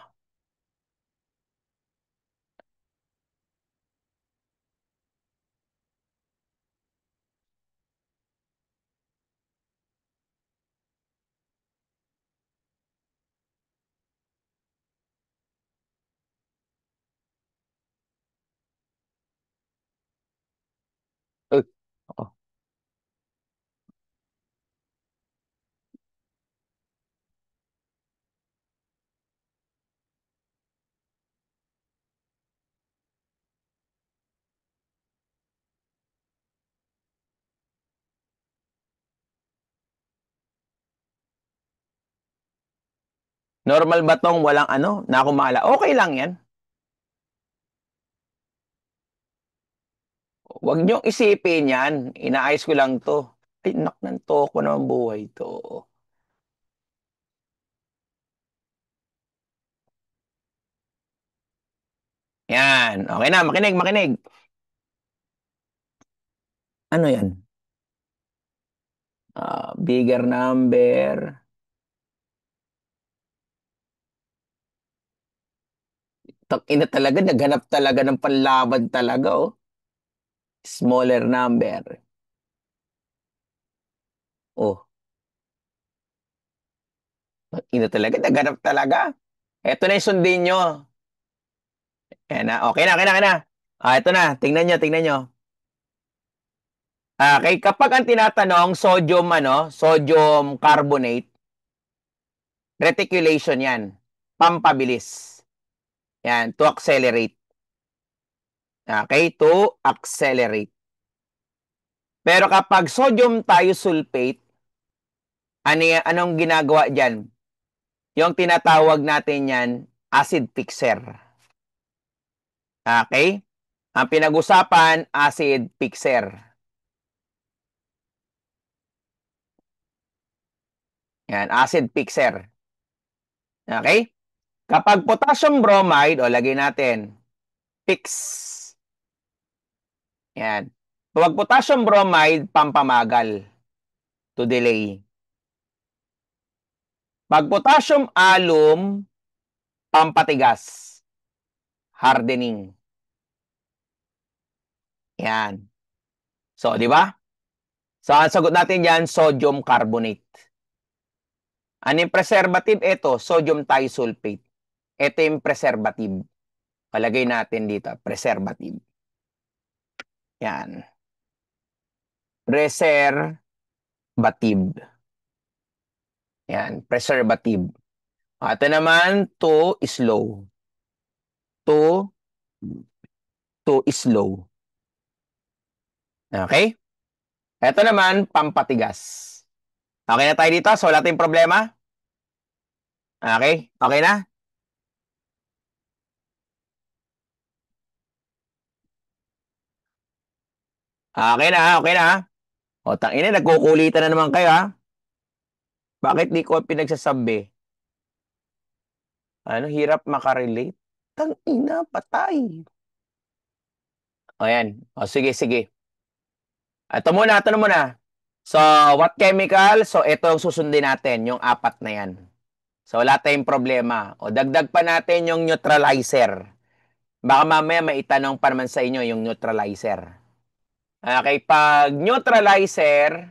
Speaker 1: Uy. Oh. Normal ba tong walang ano, nakumala? Okay lang yan. Huwag niyong isipin yan. Inaayos ko lang to. Ay, nak ng toko naman buhay to. Yan. Okay na, makinig, makinig. Ano yan? Bigger number. Ina talaga, naghanap talaga ng panlaban talaga, oh. Smaller number. Oh, ina talaga, naghanap talaga. Eto na yung sundin nyo. Yan na, okay na, okay na, okay na. Ito na, tingnan nyo. Kay kapag ang tinatanong sodium ano, sodium carbonate, reticulation 'yan. Pampabilis. Yan, to accelerate. Okay, to accelerate. Pero kapag sodium thiosulfate, anong ginagawa diyan? Yung tinatawag natin 'yan, acid fixer. Okay? Ang pinag-usapan, acid fixer. Yan, acid fixer. Okay? Kapag potassium bromide, o lagay natin, fix. Yan. Pag potassium bromide, pampamagal to delay. Pag potassium alum, pampatigas, hardening. Yan. So, di ba? So, ang sagot natin yan, sodium carbonate. Ano yung preservative? Ito, sodium thiosulfate. Ito yung preservative. Palagay natin dito, preservative. Yan. Preservative. Yan, preservative. Ito naman, to slow. To, to slow. Okay? Ito naman, pampatigas. Okay na tayo dito? So, wala tayong problema? Okay? Okay na? Okay na, okay na. O, tangina, nagkukulitan na naman kayo, ha? Bakit di ko pinagsasabi? Ano, hirap makarelate? Tangina, patay. O, yan. O, sige, sige. Ito muna. So, what chemical? So, ito ang susundin natin, yung apat na yan. So, wala tayong problema. O, dagdag pa natin yung neutralizer. Baka mamaya maitanong pa naman sa inyo yung neutralizer. Okay, pag neutralizer,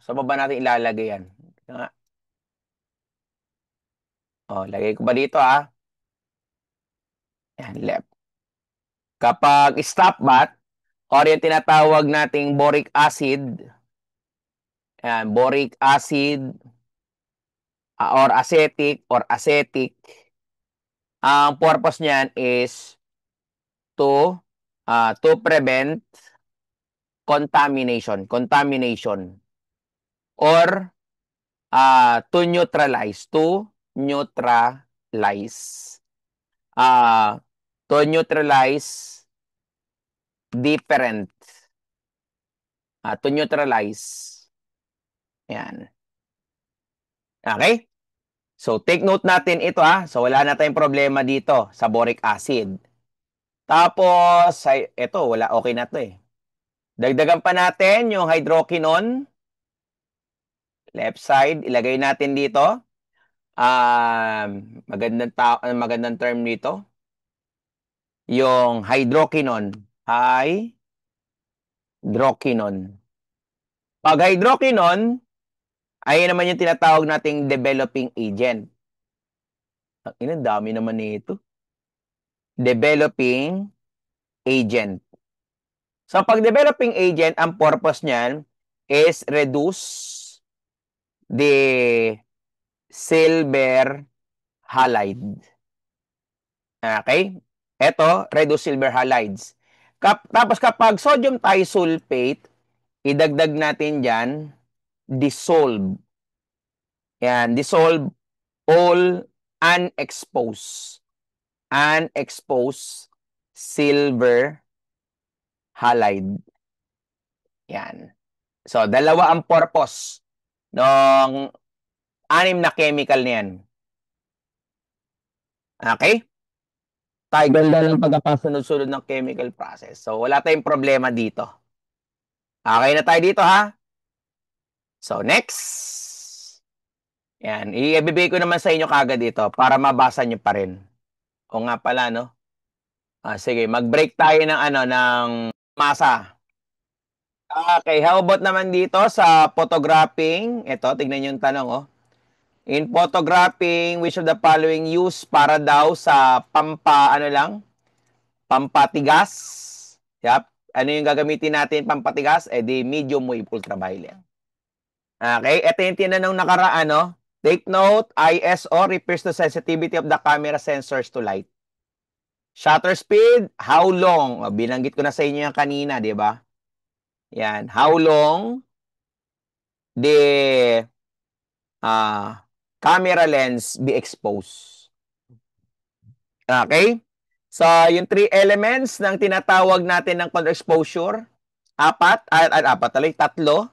Speaker 1: sa baba natin ilalagay yan. Lagay ko ba dito, ha? Yan, left. Kapag stop bath, or yung tinatawag nating boric acid, yan, boric acid, or acetic, ang purpose niyan is to prevent contamination, or neutralize, uh, to neutralize different, to neutralize. Yan. Okay? So, take note natin ito, ha. So, wala na tayong problema dito sa boric acid. Tapos, ito, wala, okay na to eh. Dagdagan pa natin yung hydroquinone. Left side, ilagay natin dito. Magandang term dito. Yung hydroquinone. Hydroquinone. Pag hydroquinone, ay naman yung tinatawag nating developing agent. Ang dami naman nito. Developing agent. So, pag developing agent, ang purpose niyan is reduce the silver halide. Okay? Ito, reduce silver halides. Tapos kapag sodium thiosulfate, idagdag natin dyan, dissolve. Yan, dissolve all unexposed silver halide. Yan. So, dalawa ang purpose ng anim na chemical niyan. Okay? Tayo ganda ng pagkakasunod-sunod ng chemical process. So, wala tayong problema dito. Okay na tayo dito, ha? So, next. Yan. Ibibigay ko naman sa inyo kagad dito para mabasa nyo pa rin. O nga pala, no? Sige, mag-break tayo ng ng masa. Okay, how about naman dito sa photographing? Ito, tignan yung tanong, oh. In photographing, which of the following use para daw sa pampatigas? Yep. Ano yung gagamitin natin pampatigas? Di medium wave ultraviolet. Okay, ito yung tinanong nakaraan, no? Take note, ISO refers to sensitivity of the camera sensors to light. Shutter speed, how long? Binanggit ko na sa inyo yan kanina, di ba? Yan, how long the camera lens be exposed? Okay? So, yung three elements ng tinatawag natin ng color exposure, tatlo.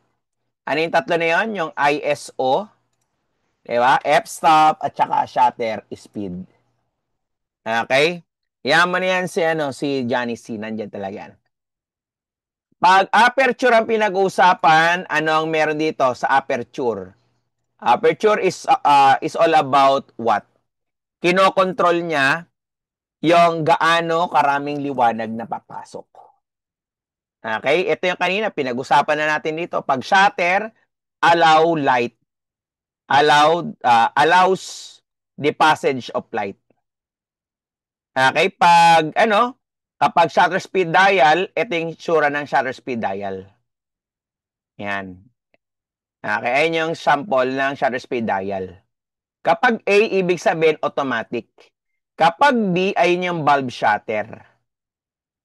Speaker 1: Ano yung tatlo na yun? Yung ISO, diba? F-stop, at saka shutter speed. Okay? Yaman yan si Johnny C. Nandyan talaga yan. Pag aperture ang pinag-uusapan, ano ang meron dito sa aperture? Aperture is all about what? Kinokontrol niya yung gaano karaming liwanag na papasok. Okay? Ito yung kanina, pinag-usapan na natin dito. Pag shutter, allows the passage of light. Okay? Kapag shutter speed dial, ito yung tsura ng shutter speed dial. Yan. Okay? Ayan yung sample ng shutter speed dial. Kapag A, ibig sabihin automatic. Kapag B, ayun yung bulb shutter.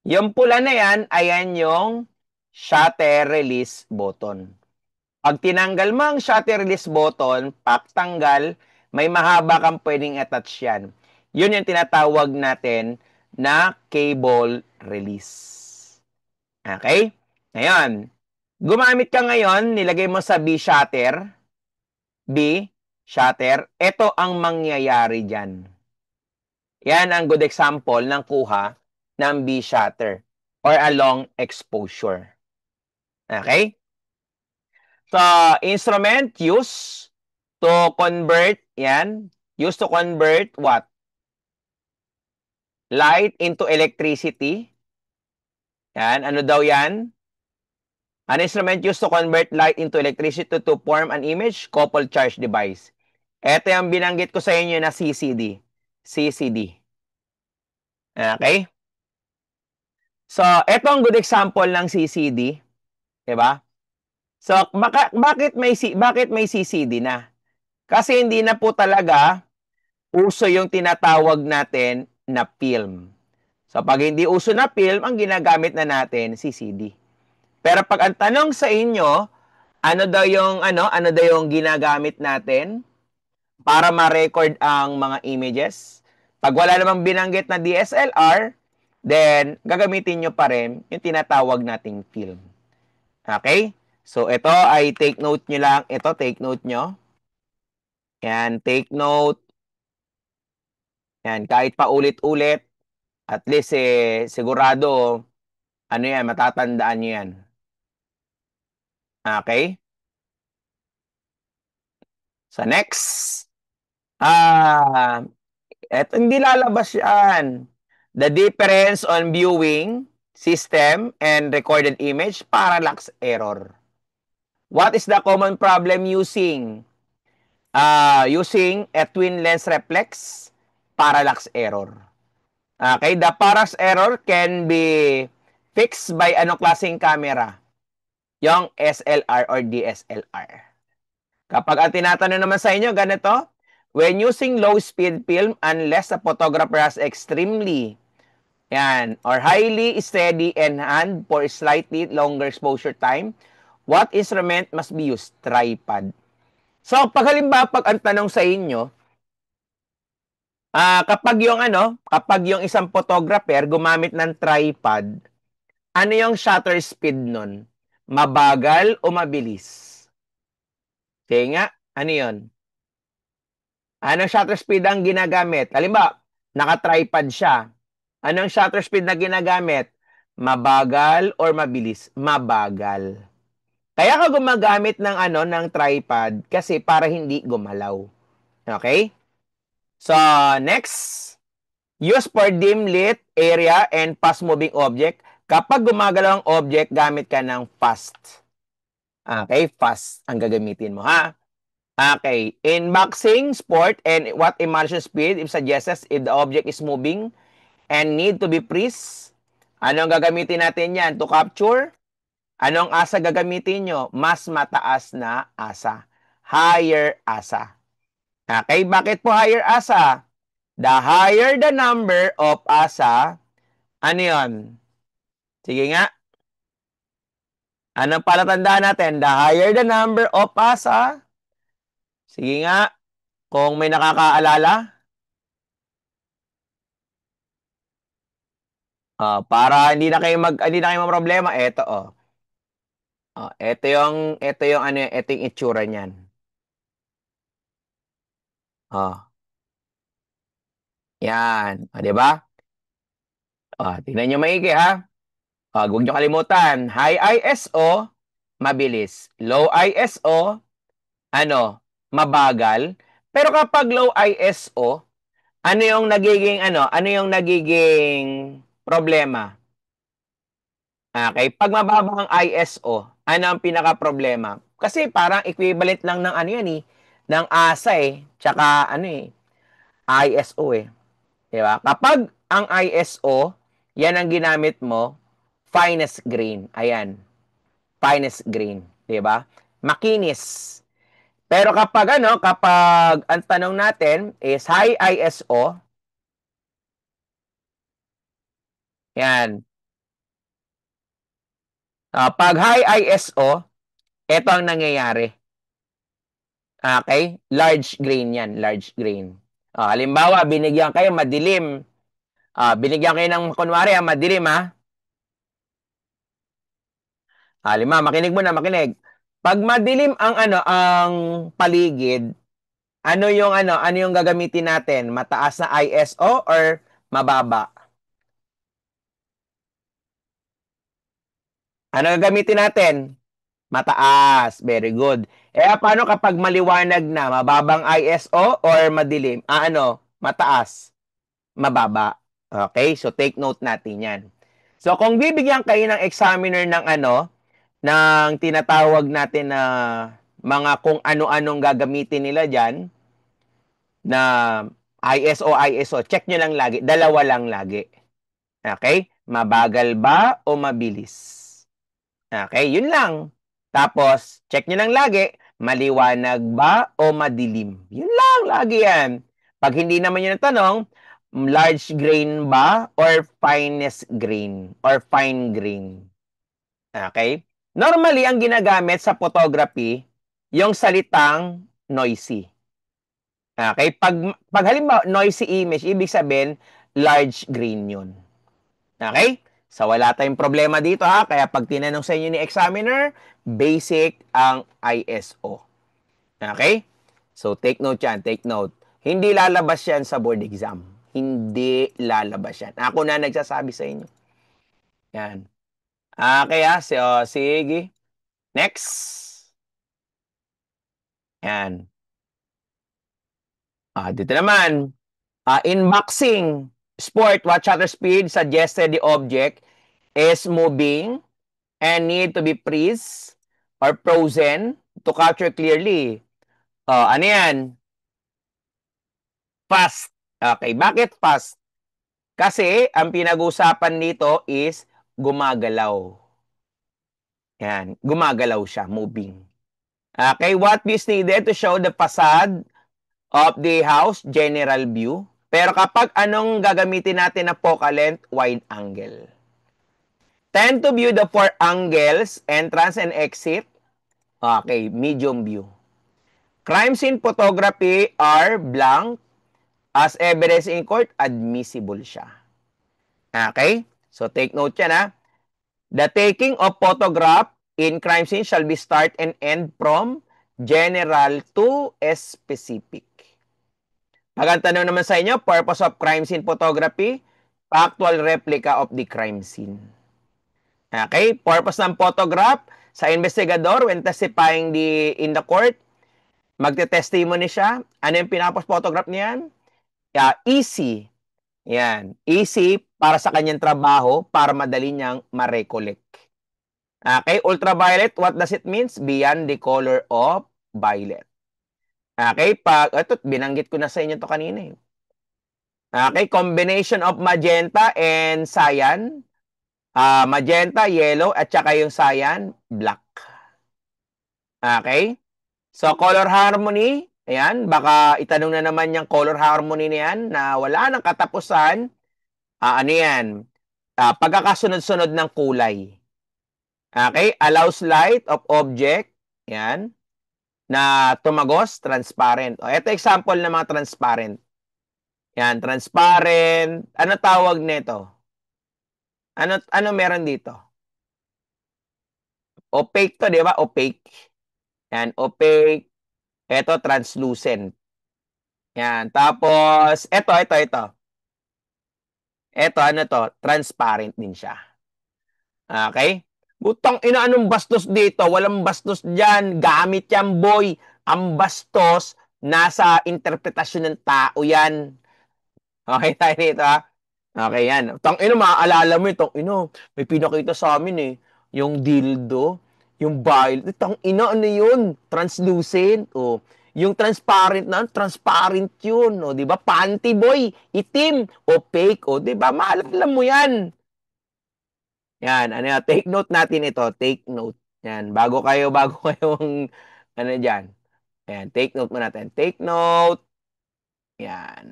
Speaker 1: Yung pula na yan, ayan yung shutter release button. Pag tinanggal mo ang shutter release button, pagtanggal, may mahaba kang pwedeng attach yan. Yun yung tinatawag natin na cable release. Okay? Ngayon, gumamit ka ngayon, nilagay mo sa B shutter. Ito ang mangyayari dyan. Yan ang good example ng kuha ng B shutter or a long exposure. Okay? So, instrument used to convert what? Light into electricity. Yan, ano daw yan? An instrument used to convert light into electricity to form an image, coupled charge device. Ito yung binanggit ko sa inyo na CCD. Okay? So, ito ang good example ng CCD. Diba? So, bakit may CCD na? Kasi hindi na po talaga uso yung tinatawag natin na film. So, pag hindi uso na film, ang ginagamit na natin, CCD. Pero pag ang tanong sa inyo, ano daw yung ginagamit natin para ma-record ang mga images? Pag wala namang binanggit na DSLR, then gagamitin nyo pa rin yung tinatawag nating film. Okay? So, ito ay take note nyo lang. Ito, take note nyo. Yan, take note. Yan, kahit pa ulit-ulit, at least sigurado, matatandaan nyo yan. Okay? So, next. Eto, hindi lalabas yan. The difference on viewing system and recorded image, parallax error. What is the common problem using a twin lens reflex? Parallax error. Okay, the parallax error can be fixed by anong klaseng camera? Yung SLR or DSLR. Kapag ang tinatanong naman sa inyo, ganito, when using low-speed film, unless the photographer has extremely or highly steady and hand for slightly longer exposure time, what instrument must be used? Tripod. So, pag halimbawa, pag ang tanong sa inyo, Kapag yung isang photographer gumamit ng tripod, ano yung shutter speed nun? Mabagal o mabilis? Sige nga, ano yun? Anong shutter speed ang ginagamit? Halimbawa, naka-tripod siya. Anong shutter speed na ginagamit? Mabagal or mabilis? Mabagal. Kaya ka gumagamit ng ng tripod kasi para hindi gumalaw. Okay? So, next. Use for dim lit area and fast moving object. Kapag gumagalaw ang object, gamit ka ng fast. Okay? Fast ang gagamitin mo, ha? Okay. In boxing, sport, and what immersion speed if suggests if the object is moving and need to be freeze. Anong gagamitin natin yan? To capture? Anong asa gagamitin nyo? Mas mataas na asa. Higher asa. Okay, bakit po higher asa? The higher the number of asa, ano yun? Sige nga. Anong palatandaan natin? The higher the number of asa. Sige nga. Kung may nakakaalala. Para hindi na kayo problema, eto oh. Ito yung itsura niyan. Oh, yan. Di ba? Tingnan niyo maigi ha. Huwag niyo kalimutan. High ISO, mabilis. Low ISO, mabagal. Pero kapag low ISO, ano yung nagiging problema? Okay, pag mababa ang ISO, ano ang pinaka-problema? Kasi parang equivalent lang ng yan eh, ng ASA tsaka ISO eh. 'Di ba? Kapag ang ISO, yan ang ginamit mo, finest grain. Ayan, finest grain, 'di ba? Makinis. Pero kapag ang tanong natin is high ISO, yan. Pag high ISO, ito ang nangyayari. Okay? Large grain yan, large grain. Halimbawa, binigyan kayo madilim. Binigyan kayo ng, kunwari, madilim ha. Halimbawa, makinig muna, makinig. Pag madilim ang paligid, ano yung gagamitin natin? Mataas na ISO or mababa? Ano gagamitin natin? Mataas. Very good. Paano kapag maliwanag na? Mababang ISO or madilim? Mataas. Mababa. Okay? So, take note natin yan. So, kung bibigyan kayo ng examiner ng ng tinatawag natin na mga kung ano-anong gagamitin nila dyan, na ISO, check nyo lang lagi. Dalawa lang lagi. Okay? Mabagal ba o mabilis? Okay, yun lang. Tapos, check nyo lang lagi, maliwanag ba o madilim? Yun lang, lagi yan. Pag hindi naman yun ang tanong, large grain ba or finest grain or fine grain? Okay? Normally, ang ginagamit sa photography, yung salitang noisy. Okay? Pag halimbawa, noisy image, ibig sabihin, large grain yun. Okay? So, wala tayong problema dito ha. Kaya pag tinanong sa inyo ni examiner, basic ang ISO. Okay? So, take note yan. Take note. Hindi lalabas yan sa board exam. Hindi lalabas yan. Ako na nagsasabi sa inyo. Yan. Okay ha. So, sige. Next. Yan. Dito naman. In boxing, sport, what shutter speed suggested the object is moving and need to be freeze or frozen to capture clearly. Ano yan? Fast. Okay, bakit fast? Kasi ang pinag-usapan dito is gumagalaw. Yan, gumagalaw siya, moving. Okay, what is needed to show the facade of the house, general view? Pero kapag anong gagamitin natin na focal length, wide angle. Tend to view the four angles, entrance and exit. Okay, medium view. Crime scene photography are blank. As evidence in court, admissible siya. Okay? So take note yan ha. The taking of photograph in crime scene shall be start and end from general to specific. Pag ang tanong naman sa inyo, purpose of crime scene photography, factual replica of the crime scene. Okay? Purpose ng photograph sa investigador when testifying in the court, magte-testimony siya. Ano yung pinapos-photograph niyan? Easy. Yan. Easy para sa kanyang trabaho para madali niyang ma-recollect. Okay? Ultraviolet, what does it means? Beyond the color of violet. Okay? Ito, binanggit ko na sa inyo to kanina eh. Okay? Combination of magenta and cyan. Magenta, yellow, at saka yung cyan, black. Okay? So, color harmony, ayan, baka itanong na naman yung color harmony na yan na wala nang katapusan. Ano yan? Pagkakasunod-sunod ng kulay. Okay? Allows light of object, yan, na tumagos, transparent. Ito example ng mga transparent. Yan, transparent. Ano tawag nito? Ano meron dito? Opaque to, di ba? Opaque. Yan, opaque. Ito, translucent. Yan. Tapos, ito. Ito, ano to? Transparent din siya. Okay? Butang ina, anong bastos dito? Walang bastos dyan. Gamit yan, boy. Ang bastos, nasa interpretasyon ng tao yan. Okay tayo dito, ha? Okay, yan. Tang ina, maaalala mo itong ino. May pinakita sa amin eh. Yung dildo, yung violet. Tang ina, ano yun? Translucent. O, yung transparent na, transparent yun. O, di ba? Panty boy, itim, opaque. O, di ba? Maalala mo yan. Yan, ano yan? Take note natin ito. Take note. Yan, bago kayong, ano dyan. Yan, take note mo natin. Take note. Yan.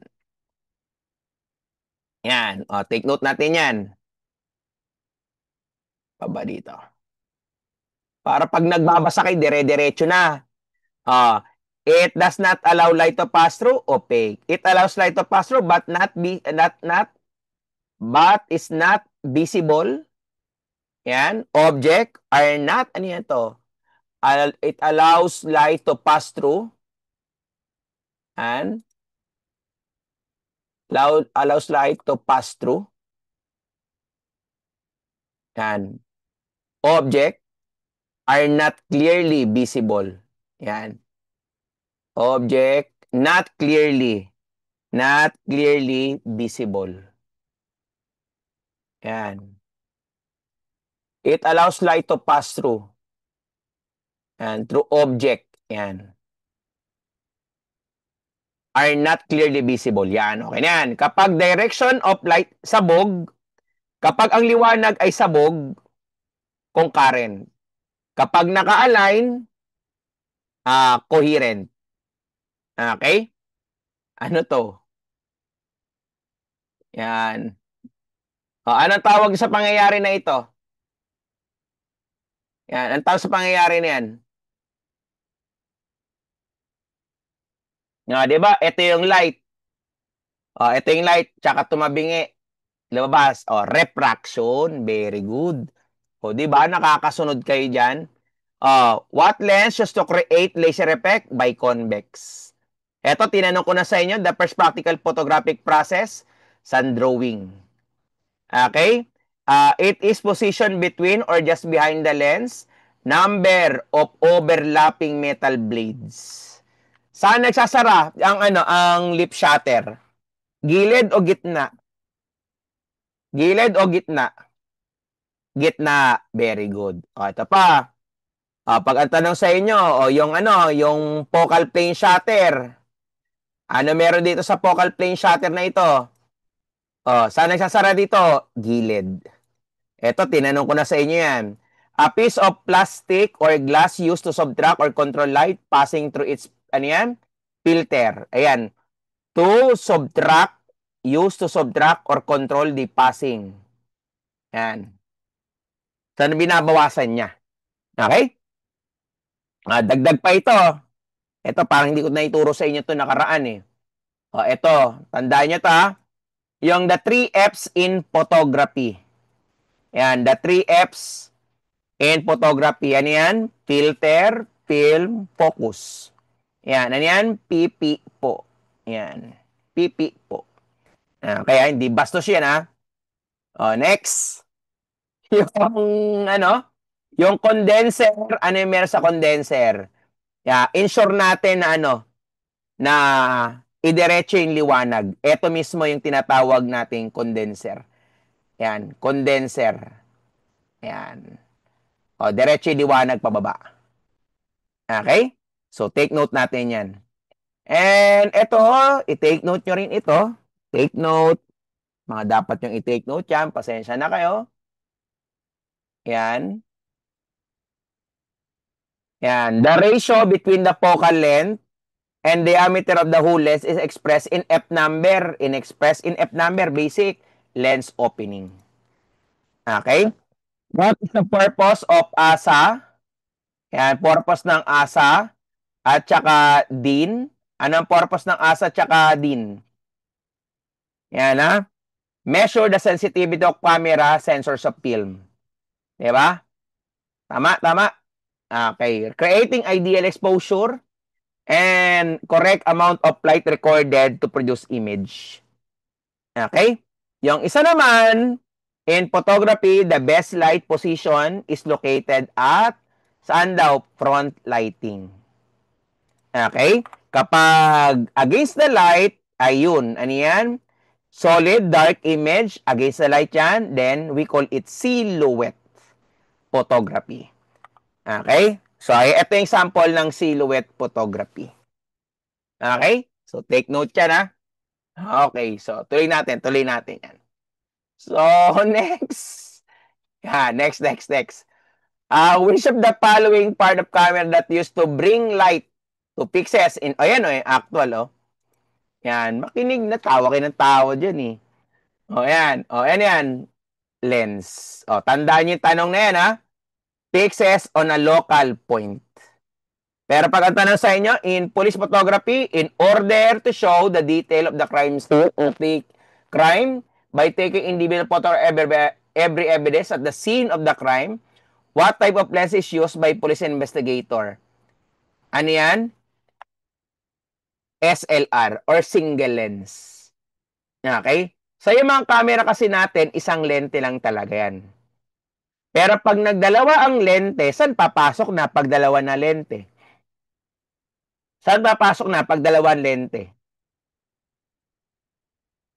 Speaker 1: Yan. O, take note natin yan. Baba dito. Para pag nagbabasa kayo, dire-diretso na. Ah, it does not allow light to pass through, opaque. It allows light to pass through but but is not visible. Yan, object are not ano yan to? It allows light to pass through and allows light to pass through. Yan. Object are not clearly visible. Yan. Object not clearly visible. Yan. It allows light to pass through. Yan, through object. Yan. Are not clearly visible. Yan, okay na yan. Kapag direction of light, sabog. Kapag ang liwanag ay sabog, concurrent. Kapag naka-align, coherent. Okay? Ano to? Yan. Anong tawag sa pangyayari na ito? Yan, ang tawag sa pangyayari na yan. Di ba? Ito yung light. Ito yung light, tsaka tumabingi. Lumabas. Refraction. Very good. Di ba? Nakakasunod kayo dyan. What lens used to create laser effect? By convex. Ito, tinanong ko na sa inyo, the first practical photographic process, sun drawing. Okay? It is positioned between or just behind the lens. Number of overlapping metal blades. Saan nagsasara ang lip shutter? Gilid o gitna? Gilid o gitna? Gitna. Very good. Ito pa. Pag ang tanong sa inyo, yung focal plane shutter. Ano meron dito sa focal plane shutter na ito? Saan nagsasara dito? Gilid. Ito, tinanong ko na sa inyo yan. A piece of plastic or glass used to subtract or control light passing through its, filter. Ayan. Used to subtract or control the passing. Ayan. Saan binabawasan niya? Okay? Dagdag pa ito. Ito, parang hindi ko na ituro sa inyo ito nakaraan eh. O, ito. Tandaan nyo ta. Yung the 3 F's in photography. Yan, the 3 F's in photography. Ano yan? Filter, film, focus. Yan, ano yan? PP po. Yan. PP po. Kaya hindi bastos yan, ha? O, next. Yung, ano? Yung condenser, ano yung meron sa condenser? Yeah, ensure natin na ano, na idiretso yung liwanag. Ito mismo yung tinatawag nating condenser. Yan, condenser. Yan. O, diretso yung liwanag pababa. Okay? So, take note natin yan. And ito, i-take note nyo rin ito. Take note. Mga dapat yung i-take note yan. Pasensya na kayo. Yan. Yan. The ratio between the focal length and diameter of the hole lens is expressed in F number. Expressed in F number, basic lens opening. Okay? What is the purpose of ASA? Yan, purpose ng ASA at saka DIN. Anong purpose ng ASA at saka DIN? Yan, ha? Measure the sensitivity of camera sensors of film. Diba? Tama, tama. Okay. Creating ideal exposure and correct amount of light recorded to produce image. Okay? Yung isa naman, in photography, the best light position is located at saan daw? Front lighting. Okay? Kapag against the light, ayun, ano yan? Solid dark image against the light yan, then we call it silhouette photography. Okay? So, ito yung sample ng silhouette photography. Okay? So, take note yan, ha? Okay, so tuloy natin yan. So, next. Next. Which of the following part of camera that used to bring light to pixels in, ayan actual, Yan, makinig na tawa kayo ng tawa dyan, eh. Yan. Yan. Lens. Tandaan niyo yung tanong na yan, ha? Pixels on a local point. Pero pag ang tanong sa inyo, in police photography, in order to show the detail of the crime scene of the crime by taking individual photo of every evidence at the scene of the crime, what type of lens is used by police investigator? Ano yan? SLR or single lens. Okay? Sa yung mga camera kasi natin, isang lente lang talaga yan. Pero pag nagdalawa ang lente, saan papasok na pag dalawa na lente? Saan papasok na pag dalawang lente?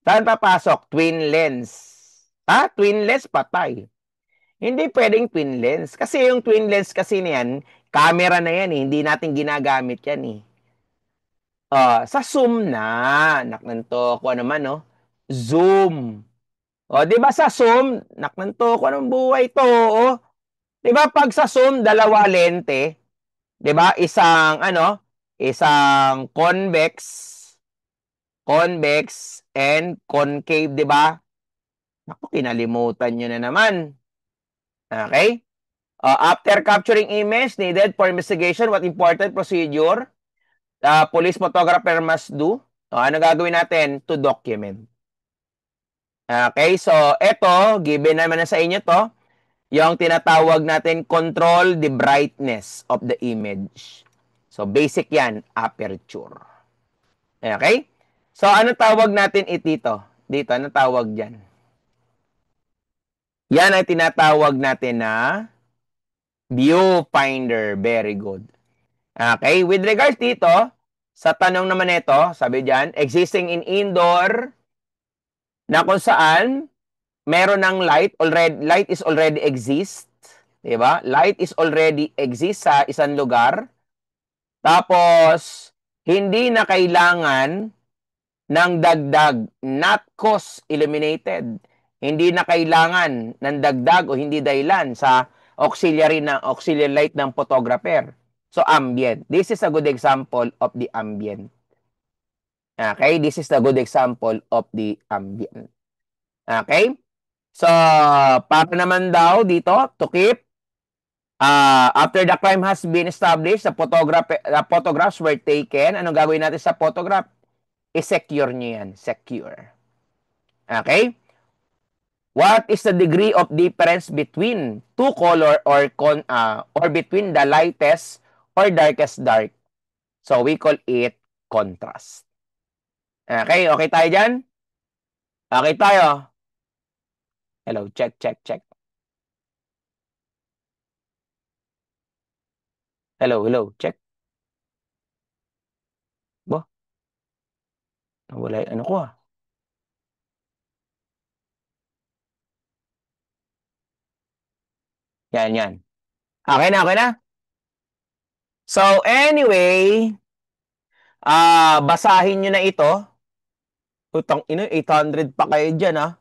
Speaker 1: Saan papasok? Twin lens. Twin lens, patay. Hindi pwedeng twin lens. Kasi yung twin lens kasi niyan, camera na yan, hindi natin ginagamit yan, sa zoom na. Naknanto ko naman, no? Zoom. Di ba sa zoom, naknanto ko ng buhay to, Di ba pag sa zoom, dalawa lente, di ba? Isang convex and concave, di ba? Naku, kinalimutan nyo na naman. Okay? After capturing image needed for investigation, what important procedure the police photographer must do? Ano gagawin natin? To document. Okay, so eto, given naman na sa inyo to, yung tinatawag natin control the brightness of the image. So basic yan, aperture. Okay? So ano tawag natin dito? Dito, ano tawag dyan? Yan ay tinatawag natin na viewfinder. Very good. Okay, with regards dito, sa tanong naman ito, sabi dyan, existing in indoor na kung saan meron ng light is already exist, di ba? Light is already exist sa isang lugar. Tapos, hindi na kailangan ng dagdag, not cost illuminated. Hindi na kailangan ng dagdag o hindi dahilan sa auxiliary light ng photographer. So, ambient. This is a good example of the ambient. Okay? This is a good example of the ambient. Okay? So, para naman daw dito, to keep, after the crime has been established, the photographs were taken. Anong gagawin natin sa photograph? I-secure nyo yan. Secure. Okay? What is the degree of difference between two color or between the lightest or darkest dark? So we call it contrast. Okay, okay tayo dyan? Okay tayo. Hello, check, check, check. Hello, hello, check. Bo, nawala yung ano ko ah. Yan, yan. Okay na, okay na? So anyway, basahin nyo na ito. Utang ina, 800 pa kayo dyan ah.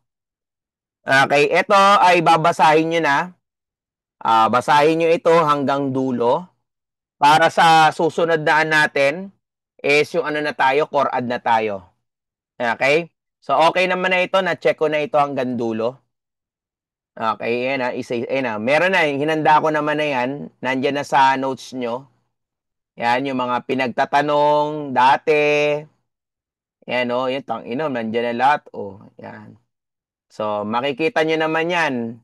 Speaker 1: Okay, ito ay babasahin nyo na. Basahin nyo ito hanggang dulo. Para sa susunod na natin is yung ano na tayo, core add na tayo. Okay? So, okay naman na ito. Na-check ko na ito hanggang dulo. Okay, yan na. Yan na. Meron na. Hinanda ko naman na yan. Nandyan na sa notes nyo. Yan, yung mga pinagtatanong dati. Yan, o. Yan, tang-ino. Nandyan na lahat. O, yan. So, makikita nyo naman yan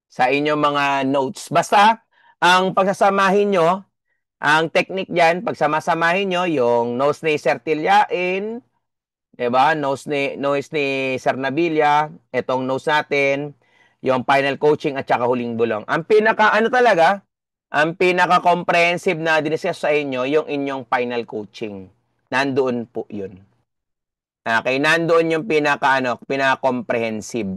Speaker 1: sa inyong mga notes. Basta, ang pagsasamahin nyo, ang technique dyan, pagsamasamahin nyo, yung nose ni Sir Tilyain, diba? Nose ni Sir Nabilia, itong nose natin, yung final coaching at saka huling bulong. Ang pinaka, ano talaga, ang pinaka-comprehensive na diniscuss sa inyo, yung inyong final coaching. Nandoon po yun. Okay, nandoon yung pinaka-comprehensive.